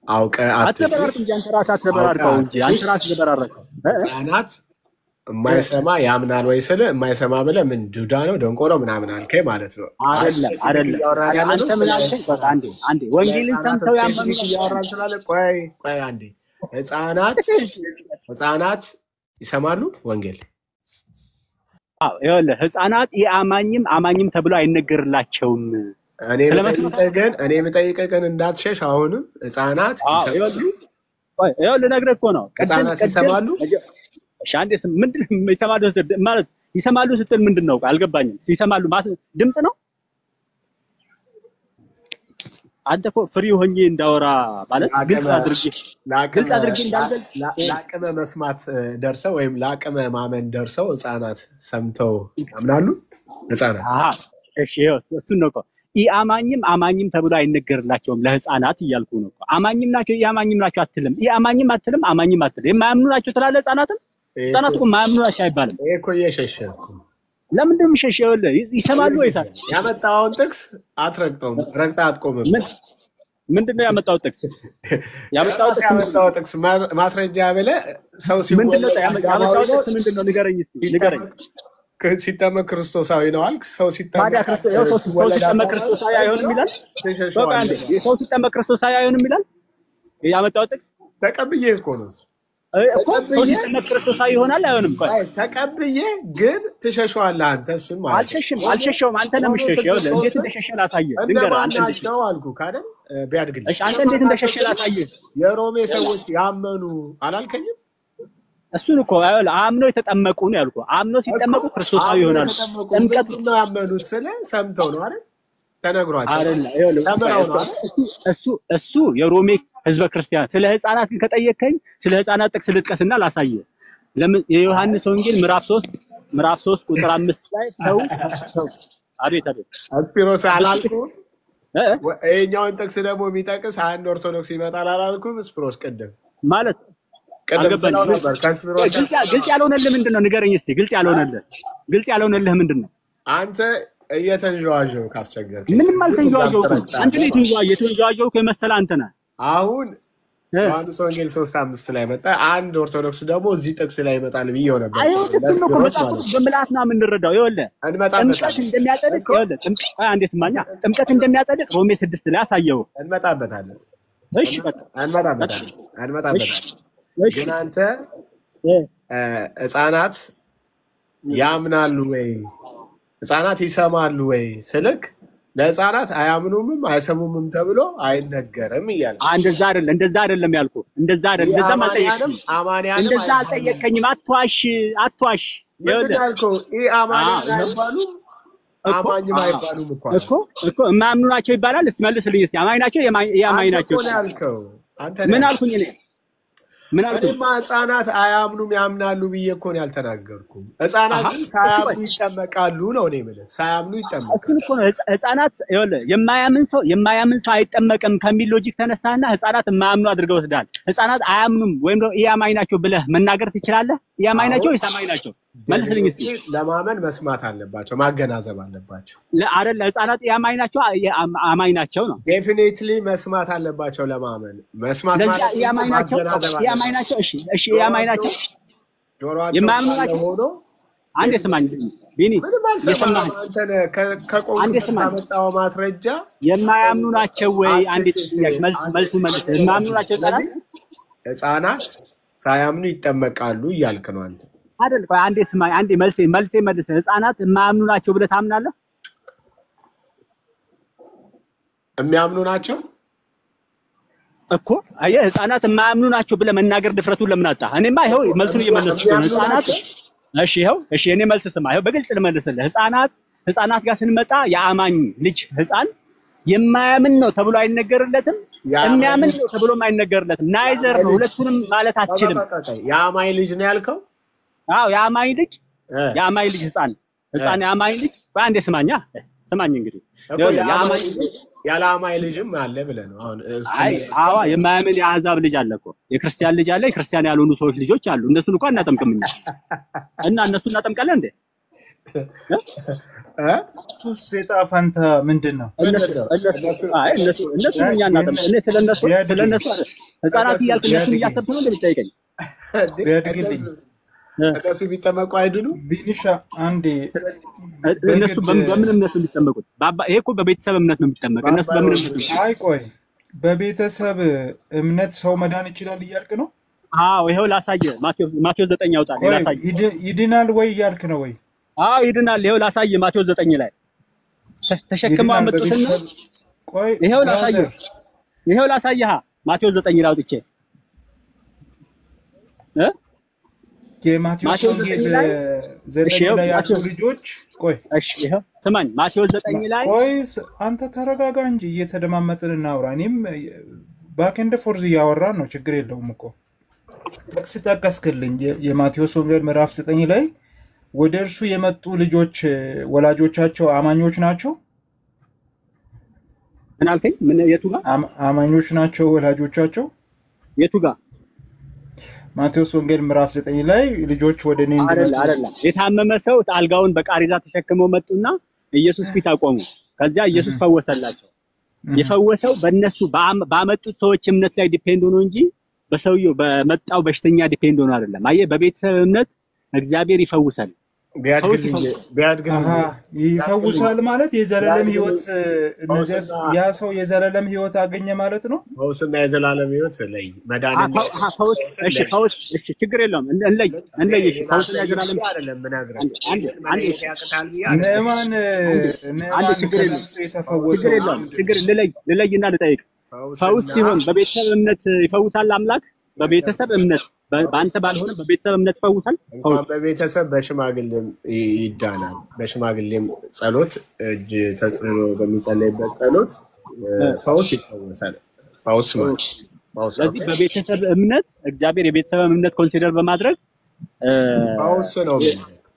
አትዘበራርቅ እንጂ አንተ ራስህ አትዘበራርቀው እንጂ አንተ ራስህ ዘበራረቀው ሕፃናት የማይሰማ ያምናል ወይ ስለ የማይሰማ ብለህ ምን ዱዳ ነው ደንቆሮ ምናምን አልከኝ ማለት ነው አይደለም አንተ ምን አልከኝ በቃ አንዴ ወንጌልን ሰምተው ያመኑ ያወራን ስላለ ቆይ አንዴ ሕፃናት ይሰማሉ ወንጌል ይኸውልህ ሕፃናት አማኝም ተብሎ አይነገርላቸውም እኔ የምጠይቀህ ግን እንዳትሸሽ አሁንም ሕፃናት ይሰማሉ ይኸውልህ ልነግርህ እኮ ነው ሕፃናት ይሰማሉ ሻንዴስ ምንድነው ይሰማሉ ማለት ይሰማሉ ስትል ምንድነው አልገባኝም ይሰማሉ ድምጽ ነው አንተ እኮ ፍሪ ሆኜ እንዳወራ ማለት ግልጽ አድርጌ እንዳልገልጽ ለአቅመ መስማት ደርሰው ወይም ለአቅመ ማመን ደርሰው ሕፃናት ሰምተው ያምናሉ ሕፃናት እሺ እሱን ነው እኮ አማኝም ተብሎ አይነገርላቸውም ለሕፃናት እያልኩ ነው እኮ አማኝም ናቸው ያማኝም ናቸው አትልም አማኝም አትልም የማያምኑ ናቸው ትላለህ ሕፃናት እኮ ማያምኑ ናቸው አይባልም ይሄ እኮ እየሸሸኩ ለምንድን ነው የምሸሸው ይሰማሉ ወይስ ያመጣውን ጥቅስ አትረግጠውም ረግጠህ አትቆምም ምንድነው ያመጣው ጥቅስ ማስረጃ ብለህ ሰው ሲወለድ ያመጣው ጥቅስ ምንድነው ንገረኝ ሲጠመቅ ክርስቶሳዊ ነው አልክ ሰው ሲጠመቅ ክርስቶሳዊ አይሆንም ይላል በቃ አንዴ ሰው ሲጠመቅ ክርስቶሳዊ አይሆንም ይላል ያመጣው ጥቅስ ተቀብዬ እኮ ነው ሰው ሲጠመቅ ክርስቶሳዊ ይሆናል አይሆንም ተቀብዬ ግን ትሸሸዋለህ አንተ እሱን ማለት አልሸሸውም አንተ ነው የምትሸሸው እንዴት እንደሸሸ ላሳየህ ድንገር አንተ ነው አልኩህ አይደል ቢያድግልህ እሺ አንተ እንዴት እንደሸሸ ላሳየህ የሮሜ ሰዎች ያመኑ አላልከኝም እሱን እኮ አምነው የተጠመቁ ነው ያልኩህ አምነው ሲጠመቁ ክርስቶሳዊ ይሆናሉ ጥምቀት ነው ያመኑት ስለ ሰምተው ነው አይደል ተነግሯቸው አይደል እሱ የሮሜ ህዝበ ክርስቲያን ስለ ሕፃናት ግን ከጠየቀኝ ስለ ሕፃናት ጥቅስ ልጥቀስና ላሳየህ ለምን የዮሐንስ ወንጌል ምዕራፍ 3 ቁጥር 5 ላይ ሰው አቤት አስፒሮስ አላልኩም እኛውን ጥቅስ ደግሞ የሚጠቅስ አንድ ኦርቶዶክስ ይመጣል አላልኩም ስፒሮስ ቅድም ማለት ቀደም ነበር ከስፒሮስ ግልጽ ያልሆነልህ ምንድነው ንገረኝ እስቲ ግልጽ ያልሆነልህ ምንድነው አንተ እየተንጀዋጀው ካስቸገርክ ምንም አልተንጀዋጀውኩም አንተ ነው የተንጀዋጀው ከመሰለ አንተ ነህ አሁን ዮሐንስ ወንጌል 3:5 ላይ መጣ አንድ ኦርቶዶክስ ደግሞ እዚህ ጥቅስ ላይ ይመጣል ብዬው ነበር እሱን ነው መጣው በመላት ነው የምንረዳው ይኸውልህ ጥምቀት እንደሚያጸድቅ አንዴ ስማኛ ጥምቀት እንደሚያጸድቅ ሮሜ 6 ላይ አሳየው እንመጣበታለን እሺ በቃ እንመጣበታለን ግን አንተ ሕፃናት ያምናሉ ወይ ሕፃናት ይሰማሉ ወይ ስልክ ለህፃናት አያምኑምም አይሰሙምም ተብሎ አይነገርም እያለ እንደዛ አይደለም ያልኩ እንደዛ አይደለም እንደዛ ማጠየቅም አማንያንም እንደዛ ጠየቀኝም አትዋሽ ምንድን ያልከው አማንያን አይባሉም አማኝም አይባሉም እኮ የማያምኑ ናቸው ይባላል እስመልስልኝ እስኪ አማኝ ናቸው የአማኝ ናቸው ያልከው አንተ ምን አልኩኝ እኔ ምን አልኩኝ ህፃናት አያምኑም ያምናሉ ብዬ እኮ ነው ያልተናገርኩም ህፃናት ግን ሳያምኑ ይጠመቃሉ ነው እኔ የምልህ ሳያምኑ ይጠመቃሉ እኮ ነው ህፃናት ይኸውልህ የማያምን ሰው አይጠመቅም ከሚል ሎጂክ ተነሳና ህፃናት የማያምኑ አድርገው ወስዳል ህፃናት አያምኑም ወይም ደግሞ ኢያማኝ ናቸው ብለህ መናገር ትችላለህ ኢያማኝ ናቸው ወይስ አማኝ ናቸው መልስልኝ እስኪ ለማመን መስማት አለባቸው ማገናዘብ አለባቸው አይደል ህፃናት ኢያማኝ ናቸው አማኝ ናቸው ነው ዴፊኒትሊ መስማት አለባቸው ለማመን መስማት ማለት ኢያማኝ ናቸው ኢያማኝ ናቸው እሺ ኢያማኝ ናቸው የማያምኑ ናቸው ሆኖ አንዴ ስማኝ ቢኒ የሰማህ አንዴ ስማኝ ታመጣው ማስረጃ የማያምኑ ናቸው ወይ አንዴ ጥያቄ መልሱ የማያምኑ ናቸው ህፃናት ሳያምኑ ይጠመቃሉ እያልክ ነው አንተ አይደል ቆይ አንዴ ስማኝ አንዴ መልሴ መልስ ህፃናት የማያምኑ ናቸው ብለህ ታምናለህ የሚያምኑ ናቸው እኮ አየህ ህፃናት የማያምኑ ናቸው ብለህ መናገር ድፍረቱን ለምን አጣ እኔማ ይሄው መልሱን እየመለስኩ ነው ህፃናት እሺ እኔ መልስ ስማ ይሄው በግልጽ ልመልስልህ ህፃናት ጋር ስንመጣ የአማኝ ልጅ ህፃን የማያምን ነው ተብሎ አይነገርለትም የሚያምን ነው ተብሎም አይነገርለትም ናይዘር ነው ሁለቱንም ማለት አትችልም የአማኝ ልጅ ነው ያልከው አዎ የአማኝ ልጅ ህፃን የአማኝ ልጅ በአንዴ ስማኝ እንግዲህ ያለ አማኝ ልጅም አለ ብለህ ነው አሁን አዎ የማያምን የአሕዛብ ልጅ አለ እኮ የክርስቲያን ልጅ አለ የክርስቲያን ያልሆኑ ሰዎች ልጆች አሉ እነሱን እንኳን እናጠምቅም እና እነሱን እናጠምቃለን እንዴ ሱስ የጣፋንታ ምንድነው እነሱ እኛ እናጠምቅ እኔ ስለነሱ ህፃናት እያልክ እነሱን እያሰብክ ነው እንደምትጠይቀኝ ቢያድግልኝ እነሱ ቢጠመቁ አይድኑ ቢኒሻ አንዴ እነሱ በምን እምነት ነው የሚጠመቁት ይሄ እኮ በቤተሰብ እምነት ነው የሚጠመቅ እነሱ በምን እምነት አይ ቆይ በቤተሰብ እምነት ሰው መዳን ይችላል እያልክ ነው አዎ ይሄው ላሳየ ማቴዎስ 9 ያውጣል ላሳየ ይድናል ወይ እያልክ ነው ወይ አዎ ይድናል ይሄው ላሳየ ማቴዎስ 9 ላይ ተሸክመው አመጡትና ቆይ ይሄው ላሳየህ ማቴዎስ 9 ላይ አውጥቼ የማቴዎስ ወንጌል 9 ላይ ያሉ ልጆች ቆይ እሺ ይሄው ስማኝ ማቴዎስ 9 ላይ ቆይ አንተ ተረጋጋ እንጂ እየተደማመጥን እናውራ እኔም ባክ ኤንድ ፎርዝ እያወራን ነው ችግር የለውም እኮ ጥቅስ ጠቀስክልኝ የማቴዎስ ወንጌል ምዕራፍ 9 ላይ ወደ እርሱ የመጡ ልጆች ወላጆቻቸው አማኞች ናቸው ምን አልከኝ ምን የቱ ጋር አማኞች ናቸው ወላጆቻቸው የቱ ጋር ማቴዎስ ወንጌል ምዕራፍ 9 ላይ ልጆች ወደ እኔ አይደለም የታመመ ሰው አልጋውን በቃሪዛ ተሸክመው መጡና ኢየሱስ ፊት አቆሙ ከዚያ ኢየሱስ ፈወሰላቸው የፈወሰው በእነሱ ባመጡት ሰዎች እምነት ላይ ዲፔንድ ሆኖ እንጂ በሰውየው በመጣው በሽተኛ ዲፔንድ ሆኖ አይደለም አየህ በቤተሰብ እምነት እግዚአብሔር ይፈውሳል ይፈውሳል ማለት የዘላለም ህይወት ነገስ ያ ሰው የዘላለም ህይወት አገኘ ማለት ነው ፈውስና የዘላለም ህይወት ላይ መዳን ፈውስ እሺ ችግር የለውም እንለይ እሺ ፈውስና የዘላለም አይደለም ምናገር ነማን ችግር ልለይና ልጠይቅ ፈውስ ሲሆን በቤተሰብ እምነት ይፈውሳል አምላክ በቤተሰብ እምነት በአንተ ባልሆነ በቤተሰብ እምነት ፈውሳል በቤተሰብ በሽማግሌም ይዳናል በሽማግሌም ጸሎት እጅ ተጽኖ በሚጸለይበት ጸሎት ፈውስ ይፈወሳል ፈውስ ማለት ስለዚህ በቤተሰብ እምነት እግዚአብሔር የቤተሰብ እምነት ኮንሲደር በማድረግ ፈውስ ነው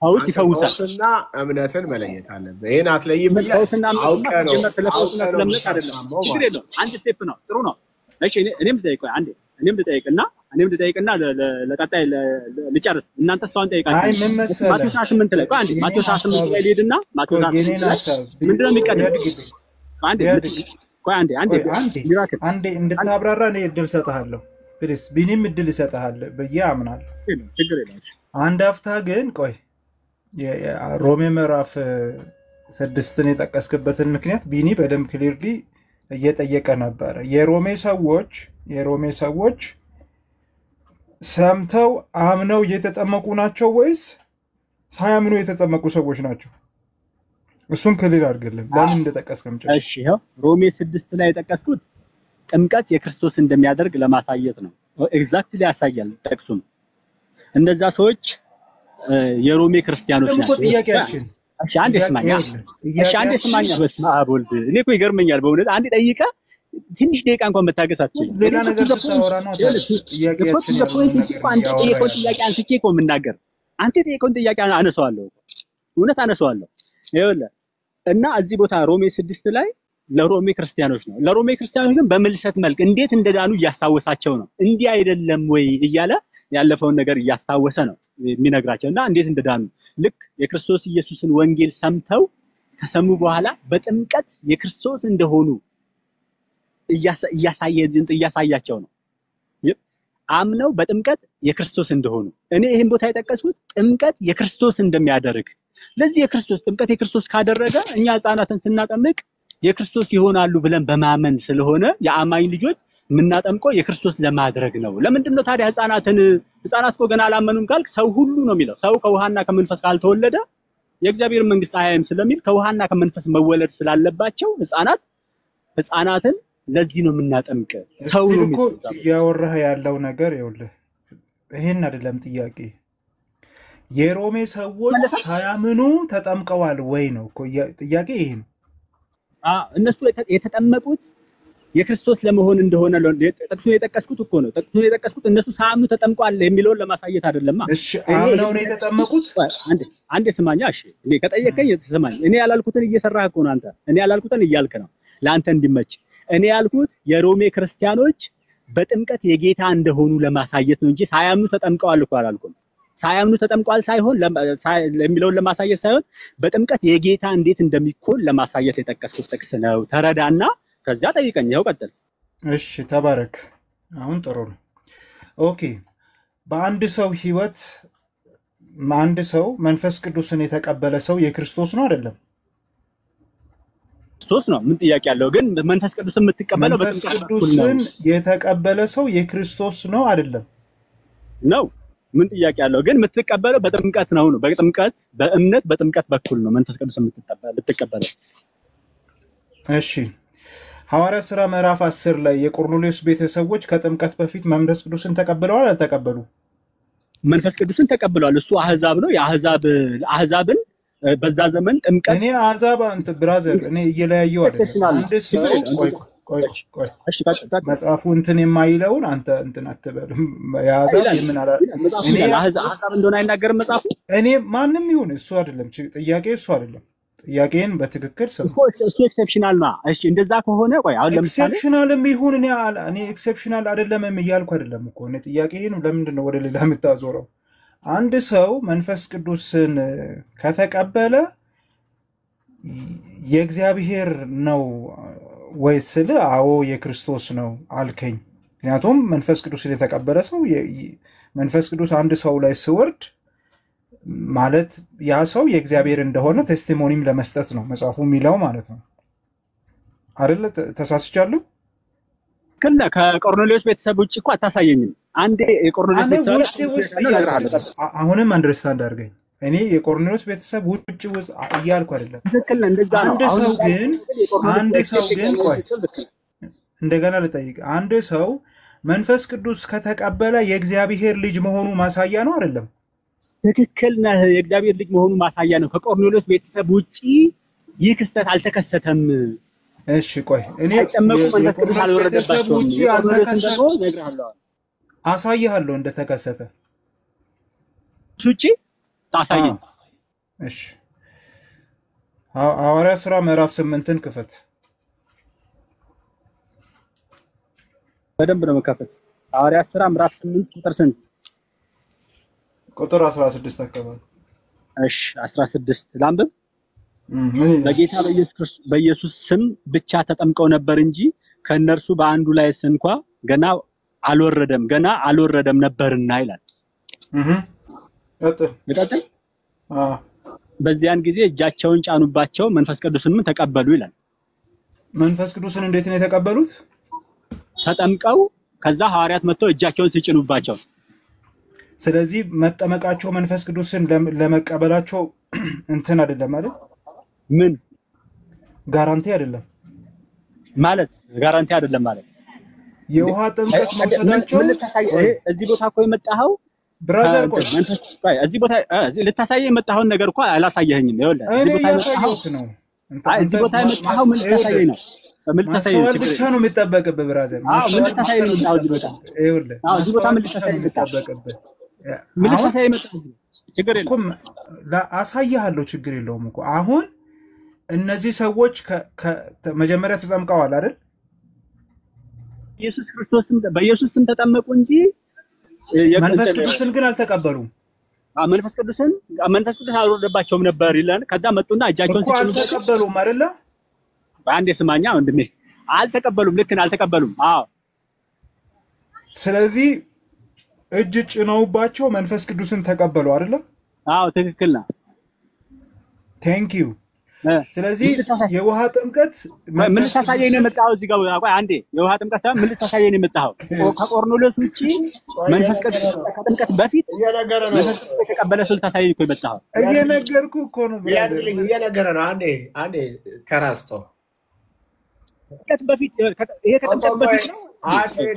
ፈውስ ይፈውሳል ፈውስና እምነትን መለየት አለብህ ይሄን አትለይም ፈውስና አውቀህ ነው ስለፈውስና ስለእምነት አይደለም ችግር የለውም አንድ ስቴፕ ነው ጥሩ ነው እሺ እኔም ልጠይቅና ለቀጣይ ልጨርስ እናንተ እስካሁን ጠይቃችሁ ማቴዎስ 8 ላይ አንዴ ማቴዎስ 8 ላይ ልሄድና ማቴዎስ 8 ላይ ምንድነው የሚቀድመው አንዴ እንድታብራራ እኔ እድል ሰጥሃለሁ ፕሊስ ቢኒም እድል ይሰጥሃል ብዬ አምናለሁ ችግር የለም አንድ አፍታ ግን ቆይ የሮሜ ምዕራፍ 6ን የጠቀስክበትን ምክንያት ቢኒ በደንብ ክሊርሊ እየጠየቀ ነበር የሮሜ ሰዎች ሰምተው አምነው እየተጠመቁ ናቸው ወይስ ሳያምኑ የተጠመቁ ሰዎች ናቸው እሱን ክሊር አድርግልን ለምን እንደጠቀስከም ጭምር። እሺ ይኸው ሮሜ 6 ላይ የጠቀስኩት ጥምቀት የክርስቶስ እንደሚያደርግ ለማሳየት ነው። ኤግዛክትሊ ያሳያል ጥቅሱም። እነዛ ሰዎች የሮሜ ክርስቲያኖች ናቸው። ጥያቄያችን እሺ አንዴ ስማኛ። እሺ አንዴ ስማኛ። በስመ አብ ወልድ እኔ እኮ ይገርመኛል በእውነት አንዴ ጠይቀ ትንሽ ደቂቃ እንኳን መታገስ አትችልም። ሌላ ነገር ስታወራ ነው ጥያቄ አንስቼ እኮ የምናገር አንተ የጠየቀውን ጥያቄ አነሳዋለሁ፣ እውነት አነሳዋለሁ። ይኸውልህ እና እዚህ ቦታ ሮሜ 6 ላይ ለሮሜ ክርስቲያኖች ነው። ለሮሜ ክርስቲያኖች ግን በምልሰት መልክ እንዴት እንደዳኑ እያስታወሳቸው ነው። እንዲህ አይደለም ወይ እያለ ያለፈውን ነገር እያስታወሰ ነው የሚነግራቸው እና እንዴት እንደዳኑ ልክ የክርስቶስ ኢየሱስን ወንጌል ሰምተው ከሰሙ በኋላ በጥምቀት የክርስቶስ እንደሆኑ እያሳያቸው ነው። አምነው በጥምቀት የክርስቶስ እንደሆኑ እኔ ይሄን ቦታ የጠቀስኩት ጥምቀት የክርስቶስ እንደሚያደርግ ለዚህ የክርስቶስ ጥምቀት የክርስቶስ ካደረገ እኛ ህፃናትን ስናጠምቅ የክርስቶስ ይሆናሉ ብለን በማመን ስለሆነ የአማኝ ልጆች የምናጠምቀው የክርስቶስ ለማድረግ ነው። ለምንድን ነው ታዲያ ህፃናት እኮ ገና አላመኑም ካልክ ሰው ሁሉ ነው የሚለው ሰው ከውሃና ከመንፈስ ካልተወለደ የእግዚአብሔር መንግስት አያይም ስለሚል ከውሃና ከመንፈስ መወለድ ስላለባቸው ህፃናትን ለዚህ ነው የምናጠምቅ። ሰው ነው እኮ ያወራህ ያለው ነገር ይኸውልህ ይሄን አይደለም ጥያቄ። የሮሜ ሰዎች ሳያምኑ ተጠምቀዋል ወይ ነው እኮ ጥያቄ ይሄ ነው። እነሱ የተጠመቁት የክርስቶስ ለመሆን እንደሆነ ጥቅሱን የጠቀስኩት እኮ ነው። ጥቅሱን የጠቀስኩት እነሱ ሳያምኑ ተጠምቀዋል የሚለውን ለማሳየት አይደለም። እሺ አምነው ነው የተጠመቁት። አንዴ ስማኛ። እሺ እኔ ከጠየቀኝ ተሰማኝ። እኔ ያላልኩትን እየሰራህ እኮ ነው አንተ። እኔ ያላልኩትን እያልክ ነው ለአንተ እንዲመች። እኔ ያልኩት የሮሜ ክርስቲያኖች በጥምቀት የጌታ እንደሆኑ ለማሳየት ነው እንጂ ሳያምኑ ተጠምቀዋል እኮ አላልኩም። ሳያምኑ ተጠምቀዋል ሳይሆን ለሚለውን ለማሳየት ሳይሆን በጥምቀት የጌታ እንዴት እንደሚኮን ለማሳየት የጠቀስኩት ጥቅስ ነው። ተረዳና ከዚያ ጠይቀኝ። ይኸው ቀጥል። እሺ ተባረክ። አሁን ጥሩ ነው። ኦኬ በአንድ ሰው ህይወት አንድ ሰው መንፈስ ቅዱስን የተቀበለ ሰው የክርስቶስ ነው አይደለም? ክርስቶስ ነው። ምን ጥያቄ ያለው? ግን መንፈስ ቅዱስን የምትቀበለው መንፈስ ቅዱስን የተቀበለ ሰው የክርስቶስ ነው አይደለም? ነው። ምን ጥያቄ ያለው? ግን የምትቀበለው በጥምቀት ነው። በጥምቀት በእምነት በጥምቀት በኩል ነው መንፈስ ቅዱስን የምትቀበለው። እሺ ሐዋርያ ሥራ ምዕራፍ 10 ላይ የቆርኔሌዎስ ቤተሰቦች ከጥምቀት በፊት መንፈስ ቅዱስን ተቀብለዋል አልተቀበሉ? መንፈስ ቅዱስን ተቀብለዋል። እሱ አህዛብ ነው። አህዛብን በዛ ዘመን ጥምቀት እኔ አህዛብ አንተ ብራዘር እኔ እየለያየው አይደለም። አንድ ሰው ቆይ መጽሐፉ እንትን የማይለውን አንተ እንትን አትበል። ያዛብ የምን አላ እኔ አህዛብ እንደሆነ አይናገርም መጽሐፉ። እኔ ማንም ይሁን እሱ አይደለም ጥያቄ፣ እሱ አይደለም ጥያቄን በትክክል ሰው እሱ ኤክሰፕሽናል ነው። እሺ እንደዛ ከሆነ ቆይ አሁን ለምሳሌ ኤክሰፕሽናልም ይሁን እኔ ኤክሰፕሽናል አይደለም እያልኩ አይደለም እኮ እኔ ጥያቄን ለምንድን ነው ወደ ሌላ የምታዞረው? አንድ ሰው መንፈስ ቅዱስን ከተቀበለ የእግዚአብሔር ነው ወይ ስለ አዎ የክርስቶስ ነው አልከኝ። ምክንያቱም መንፈስ ቅዱስን የተቀበለ ሰው መንፈስ ቅዱስ አንድ ሰው ላይ ሲወርድ ማለት ያ ሰው የእግዚአብሔር እንደሆነ ቴስቲሞኒም ለመስጠት ነው መጽሐፉ የሚለው ማለት ነው አይደለ? ተሳስቻለሁ? ከቆርኔሌዎስ ቤተሰብ ውጭ እኮ አታሳየኝም። አንዴ የቆርኔሌዎስ ቤተሰብ አሁንም አንደርስታንድ አድርገኝ። እኔ የቆርኔሌዎስ ቤተሰብ ውጭ እያልኩ አይደለም። አንድ ሰው ግን ቆይ እንደገና ልጠይቅ። አንድ ሰው መንፈስ ቅዱስ ከተቀበለ የእግዚአብሔር ልጅ መሆኑ ማሳያ ነው አይደለም? ትክክል ነህ። የእግዚአብሔር ልጅ መሆኑ ማሳያ ነው። ከቆርኔሌዎስ ቤተሰብ ውጪ ይህ ክስተት አልተከሰተም። እሺ ቆይ እኔ መንፈስ ቅዱስ አልወረደባቸውም። አሳይሃለሁ እንደተከሰተ ውጪ ታሳየኝ። እሺ ሐዋርያ ሥራ ምዕራፍ 8ን ክፈት። በደንብ ነው መከፈት። ሐዋርያ ሥራ ምዕራፍ 8 ቁጥር ስንት? ቁጥር 16 አካባቢ። እሺ 16 ላንብብ። በጌታ በኢየሱስ ስም ብቻ ተጠምቀው ነበር እንጂ ከነርሱ በአንዱ ላይ እንኳ ገና አልወረደም ነበርና ይላል። ቀጥል። በዚያን ጊዜ እጃቸውን ጫኑባቸው መንፈስ ቅዱስንም ተቀበሉ ይላል። መንፈስ ቅዱስን እንዴት ነው የተቀበሉት? ተጠምቀው ከዛ ሐዋርያት መጥተው እጃቸውን ሲጭኑባቸው። ስለዚህ መጠመቃቸው መንፈስ ቅዱስን ለመቀበላቸው እንትን አይደለም አይደል? ምን ጋራንቲ አይደለም ማለት ጋራንቲ አይደለም ማለት የውሃ ጥምቀት መውሰዳቸው እዚህ ቦታ እኮ የመጣኸው ብራዘር ቆይ እዚህ ቦታ ልታሳየኝ የመጣኸውን ነገር እኮ አላሳየኸኝም። ይኸውልህ እዚህ ቦታ የመጣኸው ነው እዚህ ቦታ የመጣኸው ምን ልታሳየኝ ነው? ምን ልታሳየኝ ነው? ብቻ ነው የሚጠበቅብህ ብራዘር። ምን ልታሳየኝ ነው? እዚህ ቦታ ይኸውልህ እዚህ ቦታ ምን ልታሳየኝ ነው? ምን ልታሳየኝ ነው? ችግር የለውም አሳይሃለሁ፣ ችግር የለውም እኮ አሁን እነዚህ ሰዎች መጀመሪያ ተጠምቀዋል አይደል? ኢየሱስ ክርስቶስም በኢየሱስ ስም ተጠመቁ እንጂ መንፈስ ቅዱስን ግን አልተቀበሉም። መንፈስ ቅዱስ አልወረደባቸውም ነበር ይላል። ከዛ መጡና እጃቸውን ሲጭኑ አልተቀበሉም አይደለ? በአንዴ ስማኛ ወንድሜ አልተቀበሉም። ልክ ነህ፣ አልተቀበሉም። አዎ ስለዚህ እጅ ጭነውባቸው መንፈስ ቅዱስን ተቀበሉ አይደለ? አዎ ትክክል ነው። ቴንክ ዩ። ስለዚህ የውሃ ጥምቀት ምን ልታሳየኝ ነው የመጣኸው? እዚህ ጋር ቆይ አንዴ፣ የውሃ ጥምቀት ሳይሆን ምን ልታሳየኝ ነው የመጣኸው? ከቆርኔሌዎስ ውጪ መንፈስ ቅዱስ ከጥምቀት በፊት መንፈስ ቅዱስ የተቀበለ ሰው ልታሳየኝ እኮ የመጣኸው? እየነገርኩህ እኮ ነው። እየነገረ ነው። አንዴ ተራስተው ጥምቀት በፊት ይሄ ከጥምቀት በፊት ነው።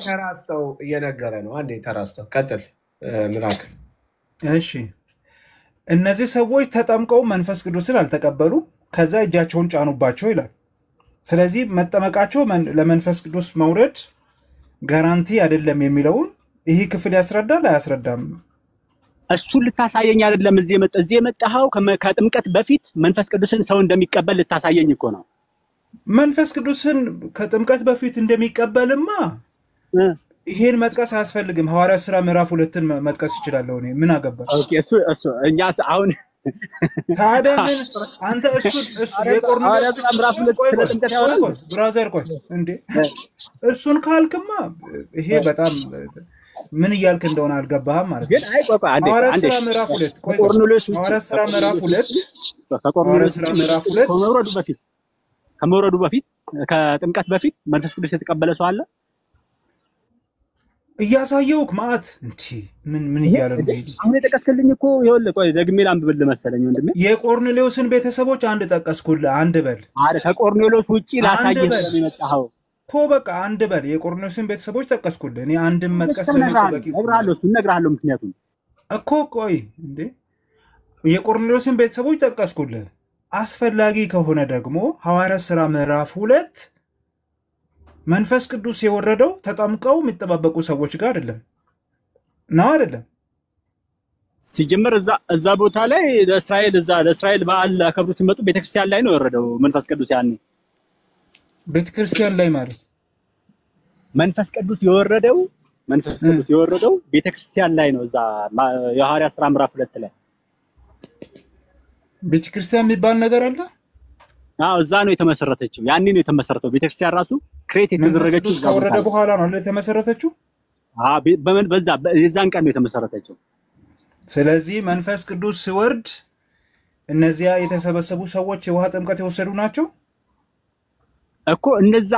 ተራስተው እየነገረ ነው። አንዴ ተራስተው ቀጥል ሚራክል። እሺ እነዚህ ሰዎች ተጠምቀው መንፈስ ቅዱስን አልተቀበሉም። ከዛ እጃቸውን ጫኑባቸው ይላል። ስለዚህ መጠመቃቸው ለመንፈስ ቅዱስ መውረድ ጋራንቲ አይደለም የሚለውን ይሄ ክፍል ያስረዳል አያስረዳም? እሱን ልታሳየኝ አይደለም እዚህ የመጣኸው ከጥምቀት በፊት መንፈስ ቅዱስን ሰው እንደሚቀበል ልታሳየኝ እኮ ነው። መንፈስ ቅዱስን ከጥምቀት በፊት እንደሚቀበልማ ይሄን መጥቀስ አያስፈልግም። ሐዋርያት ሥራ ምዕራፍ 2ን መጥቀስ ይችላል። እኔ ምን አገባ? ኦኬ እሱ እኛስ አሁን ታዲያ ምን አንተ እሱ የቆርኔሌዎስ ምዕራፍ 2 ስለ ጥምቀት ያወራል ብራዘር። ቆይ እንዴ እሱን ካልክማ ይሄ በጣም ምን እያልክ እንደሆነ አልገባህም ማለት ነው። ግን አይ ቆይ አንዴ ሐዋርያት ሥራ ምዕራፍ 2 ቆይ ሐዋርያት ሥራ ምዕራፍ 2 ከቆርኔሌዎስ ምዕራፍ 2 ከመውረዱ በፊት ከጥምቀት በፊት መንፈስ ቅዱስ የተቀበለ ሰው አለ? እያሳየውክ ማአት እንዴ ምን እያለ ነው? አሁን የጠቀስክልኝ እኮ ይኸውልህ፣ ቆይ ደግሜ ላንብብልህ መሰለኝ ወንድሜ። የቆርኔሌዎስን ቤተሰቦች አንድ ጠቀስኩልህ። አንድ በል። አረ ከቆርኔሌዎስ ውጪ ላሳየህ ነው የመጣኸው እኮ። በቃ አንድ በል። የቆርኔሌዎስን ቤተሰቦች ጠቀስኩልህ። እኔ አንድም መጥቀስ እነግርሃለሁ ምክንያቱም እኮ። ቆይ እንዴ የቆርኔሌዎስን ቤተሰቦች ጠቀስኩልህ። አስፈላጊ ከሆነ ደግሞ ሐዋርያት ሥራ ምዕራፍ 2 መንፈስ ቅዱስ የወረደው ተጠምቀው የሚጠባበቁ ሰዎች ጋር አይደለም ነው አይደለም? ሲጀመር እዛ ቦታ ላይ ለእስራኤል በዓል አከብሩ ሲመጡ ቤተክርስቲያን ላይ ነው የወረደው መንፈስ ቅዱስ። ያኔ ቤተክርስቲያን ላይ ማለት መንፈስ ቅዱስ የወረደው ቤተክርስቲያን ላይ ነው። እዛ የሐዋርያት ሥራ ምዕራፍ 2 ላይ ቤተክርስቲያን የሚባል ነገር አለ። አዎ እዛ ነው የተመሰረተችው። ያኔ ነው የተመሰረተው ቤተክርስቲያን ራሱ ክሬት የተደረገችው ከወረደ በኋላ ነው የተመሰረተችው። በዛ የዛን ቀን ነው የተመሰረተችው። ስለዚህ መንፈስ ቅዱስ ሲወርድ እነዚያ የተሰበሰቡ ሰዎች የውሃ ጥምቀት የወሰዱ ናቸው እኮ እነዛ።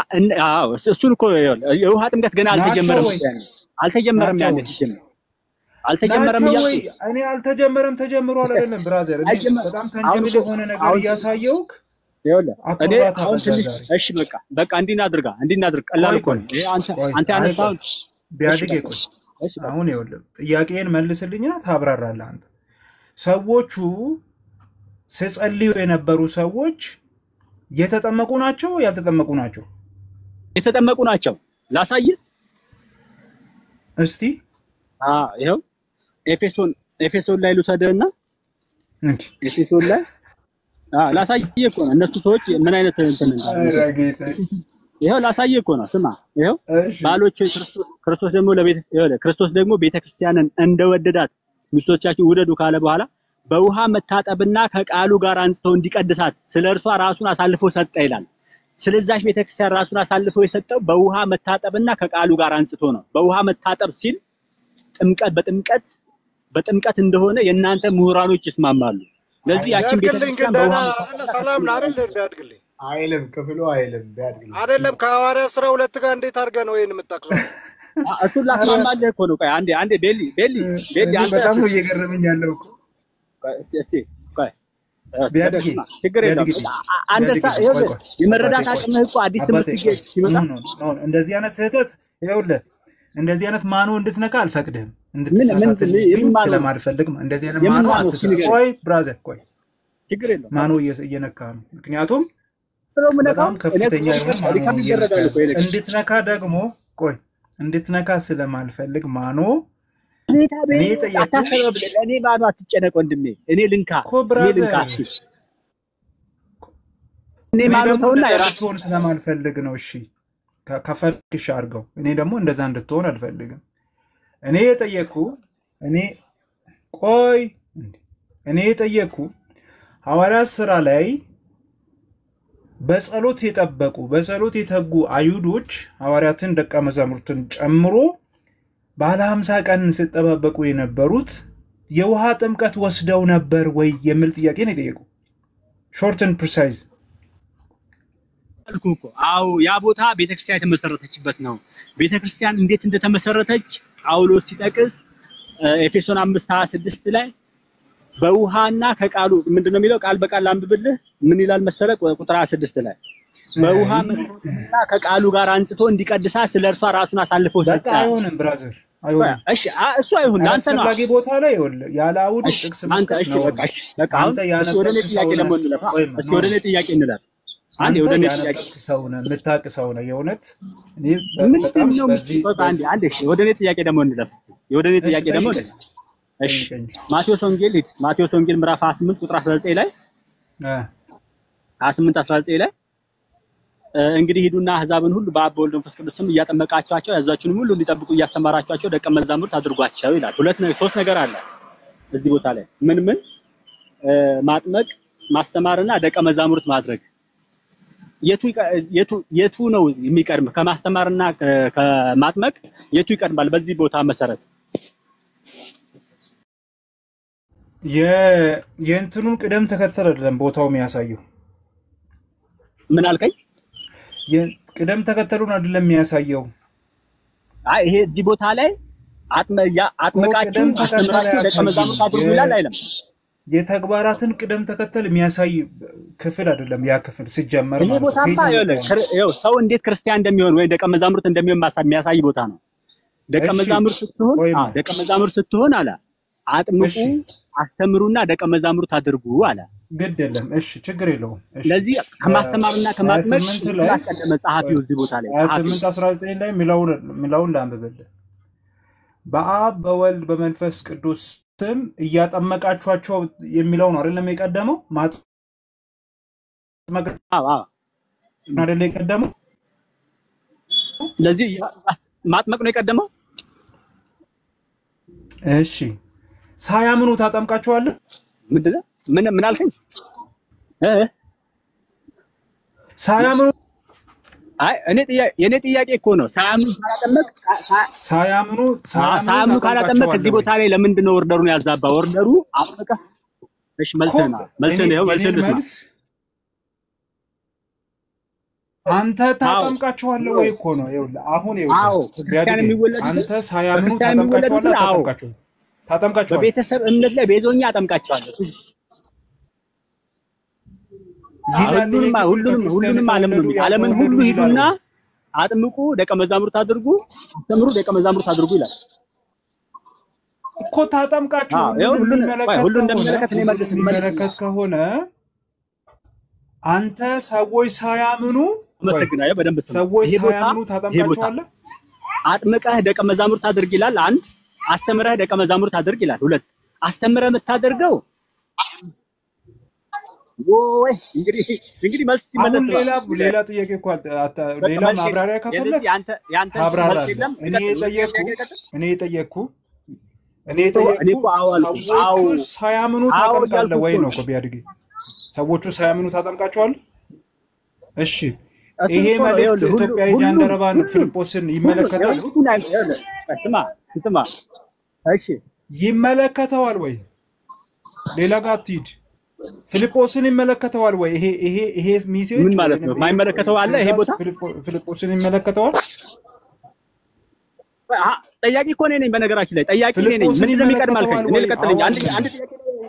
አዎ እሱን እኮ የውሃ ጥምቀት ገና አልተጀመረም። ያኔ አልተጀመረም እያልኩ እኔ አልተጀመረም ተጀምሯል አይደለም ብራዘር። በጣም ተንጀብል የሆነ ነገር እያሳየውክ ይኸውልህ እኔ አሁን ትንሽ እሺ በቃ እንዲናድርግ ቀላል እኮ ነው። አንተ ያነሳው ቢያድግ እኮ አሁን ይኸውልህ ጥያቄን መልስልኝና ታብራራለህ አንተ። ሰዎቹ ሲጸልዩ የነበሩ ሰዎች የተጠመቁ ናቸው ያልተጠመቁ ናቸው? የተጠመቁ ናቸው። ላሳይህ እስቲ። ይኸው ኤፌሶን ላይ ልውሰድህና ኤፌሶን ላይ ላሳየህ እኮ ነው። እነሱ ሰዎች ምን አይነት እንትን ይኸው ላሳየህ እኮ ነው። ስማ ይኸው ባሎች ክርስቶስ ደግሞ ቤተክርስቲያንን እንደወደዳት ሚስቶቻችሁ ውደዱ ካለ በኋላ በውሃ መታጠብና ከቃሉ ጋር አንጽተው እንዲቀድሳት ስለእርሷ ራሱን አሳልፎ ሰጠ ይላል። ስለዛች ቤተክርስቲያን ራሱን አሳልፎ የሰጠው በውሃ መታጠብና ከቃሉ ጋር አንጽቶ ነው። በውሃ መታጠብ ሲል በጥምቀት እንደሆነ የእናንተ ምሁራኖች ይስማማሉ። ለዚህ ያቺን ቤተክርስቲያን በውሃ ሰላም ነው አይደል? ቢያድግልኝ አይልም ክፍሉ አይልም ቢያድግልኝ አይደለም። ከሐዋርያት ሥራ 2 ጋር እንዴት አድርገህ ነው ይሄን የምትጠቅሰው? እሱን ላስማማልህ እኮ ነው። ቆይ አንዴ ቤሊ አንተ በጣም ነው እየገረመኝ ያለው እኮ። እስቲ ቆይ ቢያድግ ችግር የለም አንተ የመረዳት አቅምህ እኮ አዲስ ትምህርት ሲመጣ እንደዚህ አይነት ስህተት ይኸውልህ እንደዚህ አይነት ማኖ እንድትነካ አልፈቅድህም እንድትሳሳትልኝ ስለማልፈልግ እንደዚህ አይነት ማኖ ቆይ ብራዘር ቆይ ችግር የለም ማኖ እየነካ ነው ምክንያቱም በጣም ከፍተኛ የሆነ እንድትነካ ደግሞ ቆይ እንድትነካ ስለማልፈልግ ማኖ እኔ ጠየቅኩ እኔ ማኖ አትጨነቅ ወንድሜ እኔ ልንካ እኔ ማኖ ተውና የራስህን ስለማልፈልግ ነው እሺ ከፈልክሽ አድርገው እኔ ደግሞ እንደዛ እንድትሆን አልፈልግም እኔ የጠየቅኩ ሐዋርያት ሥራ ላይ በጸሎት የጠበቁ በጸሎት የተጉ አይሁዶች ሐዋርያትን ደቀ መዛሙርትን ጨምሮ ባለ 50 ቀን ሲጠባበቁ የነበሩት የውሃ ጥምቀት ወስደው ነበር ወይ የሚል ጥያቄ ነው የጠየቁ ሾርት ኤንድ ፕሪሳይዝ አልኩ አው ያ ቦታ ቤተክርስቲያን የተመሰረተችበት ነው ቤተክርስቲያን እንዴት እንደተመሰረተች ጳውሎስ ሲጠቅስ ኤፌሶን 5:26 ላይ በውሃና ከቃሉ ምንድነው የሚለው ቃል በቃል አንብብልህ ምን ይላል መሰለ ቁጥር 26 ላይ በውሃና ከቃሉ ጋር አንጽቶ እንዲቀድሳ ስለርሷ ራሱን አሳልፎ ሰጣ አይሆንም ብራዘር አይሆንም እሺ እሱ አይሁን አንተ ነው አስፈላጊ ቦታ ላይ ያለ አውድ ጥቅስ አንተ አንተ ወደኔ ጥያቄ ደግሞ እንለፋ ወደኔ ጥያቄ እንለፋ አንዴ ወደኔ ጥያቄ ሰውነ ምታቅሰውነ የእውነት እኔ በጣም አንዴ ወደኔ ጥያቄ ደግሞ እንለፋ ወደኔ ጥያቄ ደግሞ እሺ ማቴዎስ ወንጌል ምዕራፍ 28 ቁጥር 19 ላይ 28:19 ላይ እንግዲህ ሂዱና አሕዛብን ሁሉ በአብ በወልድ በመንፈስ ቅዱስ ስም እያጠመቃቸዋቸው ያዛችሁንም ሁሉ እንዲጠብቁ እያስተማራቸዋቸው ደቀ መዛሙርት አድርጓቸው ይላል ሶስት ነገር አለ እዚህ ቦታ ላይ ምን ማጥመቅ ማስተማርና ደቀ መዛሙርት ማድረግ የቱ ነው የሚቀድም ከማስተማርና ከማጥመቅ የቱ ይቀድማል በዚህ ቦታ መሰረት የእንትኑን ቅደም ተከተል አይደለም ቦታው የሚያሳየው ምን አልከኝ ቅደም ተከተሉን አይደለም የሚያሳየው አይ ይሄ እዚህ ቦታ ላይ አጥመቃችሁ አስተምራችሁ ደቀ መዛሙርት አድርጉ ይላል አይደለም የተግባራትን ቅደም ተከተል የሚያሳይ ክፍል አይደለም ያ ክፍል ሲጀመር ማለት ነው ይሄ ቦታማ ይኸው ሰው እንዴት ክርስቲያን እንደሚሆን ወይ ደቀ መዛሙርት እንደሚሆን የሚያሳይ ቦታ ነው ደቀ መዛሙርት ስትሆን አለ አጥምቁ አስተምሩና ደቀ መዛሙርት አድርጉ አለ ግድ የለም እሺ ችግር የለውም እሺ ስለዚህ ከማስተማርና ከማጥመቅ ማስቀደም ጻፊው እዚህ ቦታ ላይ 28:19 ላይ ሚላውን ላንብብልህ በአብ በወልድ በመንፈስ ቅዱስ ስም እያጠመቃችኋቸው የሚለው ነው አይደለም የቀደመው አይደለም የቀደመው ስለዚህ ማጥመቅ ነው የቀደመው እሺ ሳያምኑ ታጠምቃቸዋለህ ምንድነው ምን አልከኝ ሳያምኑ አይ የኔ ጥያቄ እኮ ነው ሳያምኑ ካላጠመቅ እዚህ ቦታ ላይ ለምንድን ነው ኦርደሩን ያዛባ ኦርደሩ አጥመቀ እሺ መልስ ነው አንተ ታጠምቃቸዋለህ ወይ እኮ ነው ይኸውልህ አሁን ይኸውልህ አንተ ሳያምኑ ታጠምቃቸዋለህ በቤተሰብ እምነት ላይ ቤዞኛ አጠምቃቸዋለሁ ሁሉንም ዓለምን ሁሉ ሂዱና አጥምቁ ደቀ መዛሙርት አድርጉ አስተምሩ ደቀ መዛሙርት አድርጉ ይላል እኮ ታጠምቃቸው ሁሉ እንደሚመለከት ነው የሚመለከት ከሆነ አንተ ሰዎች ሳያምኑ መሰግናለሁ በደንብ ሰዎች ሳያምኑ ታጠምቃቸዋለህ አጥምቀህ ደቀ መዛሙርት አድርግ ይላል አንድ አስተምረህ ደቀ መዛሙርት አድርግ ይላል ሁለት አስተምረህ የምታደርገው ወይ እንግዲህ መልስ ሲመለስ ሌላ ጥያቄ እኮ ሌላ ማብራሪያ ከፈለክ ያንተ መልስ የለም እኔ ጠየቅኩ ሳያምኑ ታጠምቃለህ ወይ ነው እኮ ቢያድግ ሰዎቹ ሳያምኑ ታጠምቃቸዋለህ እሺ ይሄ መልእክት ኢትዮጵያዊ ጃንደረባን ፊልጶስን ይመለከታል ስማ እሺ ይመለከተዋል ወይ ሌላ ጋር አትሂድ ፊልጶስን ይመለከተዋል ወይ ይሄ ሚሴጅ ምን ማለት ነው ማይመለከተው አለ ይሄ ቦታ ፊልጶስን ይመለከተዋል ጠያቂ እኮ ነኝ በነገራችን ላይ ጠያቂ ነኝ ምን እንደሚቀድም አልከኝ እኔ ልቀጥልኝ አንድ ጥያቄ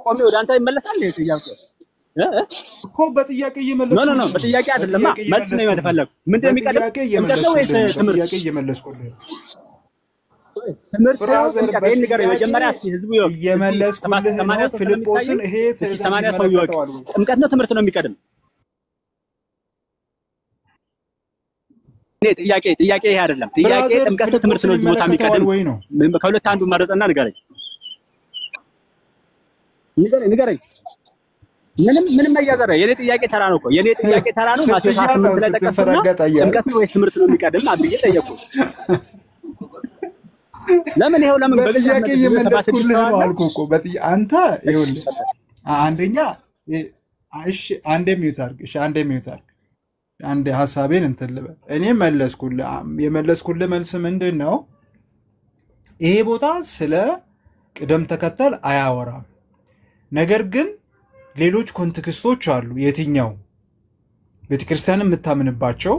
ቆሜ ወደ አንተ ይመለሳል ጥያቄ እኮ በጥያቄ እየመለስኩ ኖ በጥያቄ አይደለም መልስ ነው የተፈለገው ምንድነው የሚቀደም ጥምቀት ነው ወይስ ትምህርት ጥያቄ እየመለስኩልህ ትምህርት ጥምቀት ይሄን ነገር መጀመሪያ ህዝቡ እየመለስኩልህ ነው ፊልጶስን ይሄ 80 ሰው ይወቅ ጥምቀት ነው ትምህርት ነው የሚቀደም ጥያቄ ይሄ አይደለም ጥያቄ ጥምቀት ትምህርት ነው ቦታ የሚቀደም ከሁለት አንዱ መረጠና ንገረኝ ንገረኝ ምንም ያዘረ የኔ ጥያቄ ተራ ነው እኮ የኔ ጥያቄ ተራ ነው ማቴዎስ 18 ላይ ተቀሰና ጥምቀት ነው ወይስ ትምህርት ነው የሚቀደም አብዬ ጠየቁ ለምን ይሄው ለምን በጥያቄ እየመለስኩልህ ነው አልኩህ እኮ አንተ ይኸውልህ አንደኛ እሺ አንዴ ሚውት አድርግ አንዴ ሐሳቤን እንትን ልበል እኔ የመለስኩልህ መልስ ምንድነው ይሄ ቦታ ስለ ቅደም ተከተል አያወራም ነገር ግን ሌሎች ኮንቴክስቶች አሉ የትኛው ቤተክርስቲያንን የምታምንባቸው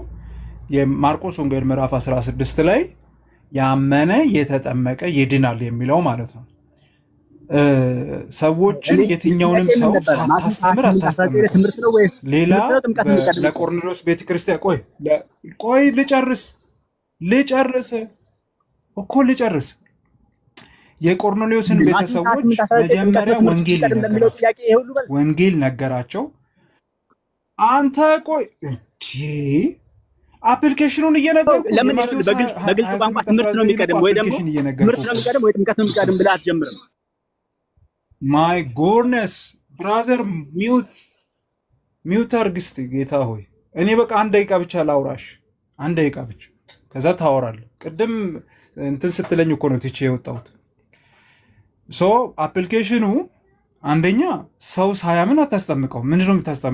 የማርቆስ ወንጌል ምዕራፍ 16 ላይ ያመነ የተጠመቀ ይድናል የሚለው ማለት ነው ሰዎችን የትኛውንም ሰው ሳታስተምር አታስተምር ሌላ ለቆርኔሌዎስ ቤተክርስቲያን ቆይ ልጨርስ የቆርኔሌዎስን ቤተሰቦች መጀመሪያ ወንጌል ነገራቸው አንተ ቆይ አፕሊኬሽኑን እየነገርኩ ለምን በግልጽ ቋንቋ ትምህርት ነው የሚቀደም ወይ ደግሞ ትምህርት ነው የሚቀደም ወይ ጥምቀት ነው የሚቀደም ብለህ አትጀምርም ማይ ጎድነስ ብራዘር ሚውት አርግስት ጌታ ሆይ እኔ በቃ አንድ ደቂቃ ብቻ ላውራሽ አንድ ደቂቃ ብቻ ከዛ ታወራለህ ቅድም እንትን ስትለኝ እኮ ነው ትቼ የወጣሁት ሶ አፕሊኬሽኑ አንደኛ ሰው ሳያምን አታስጠምቀው ምንድነው የምታስጠምቀው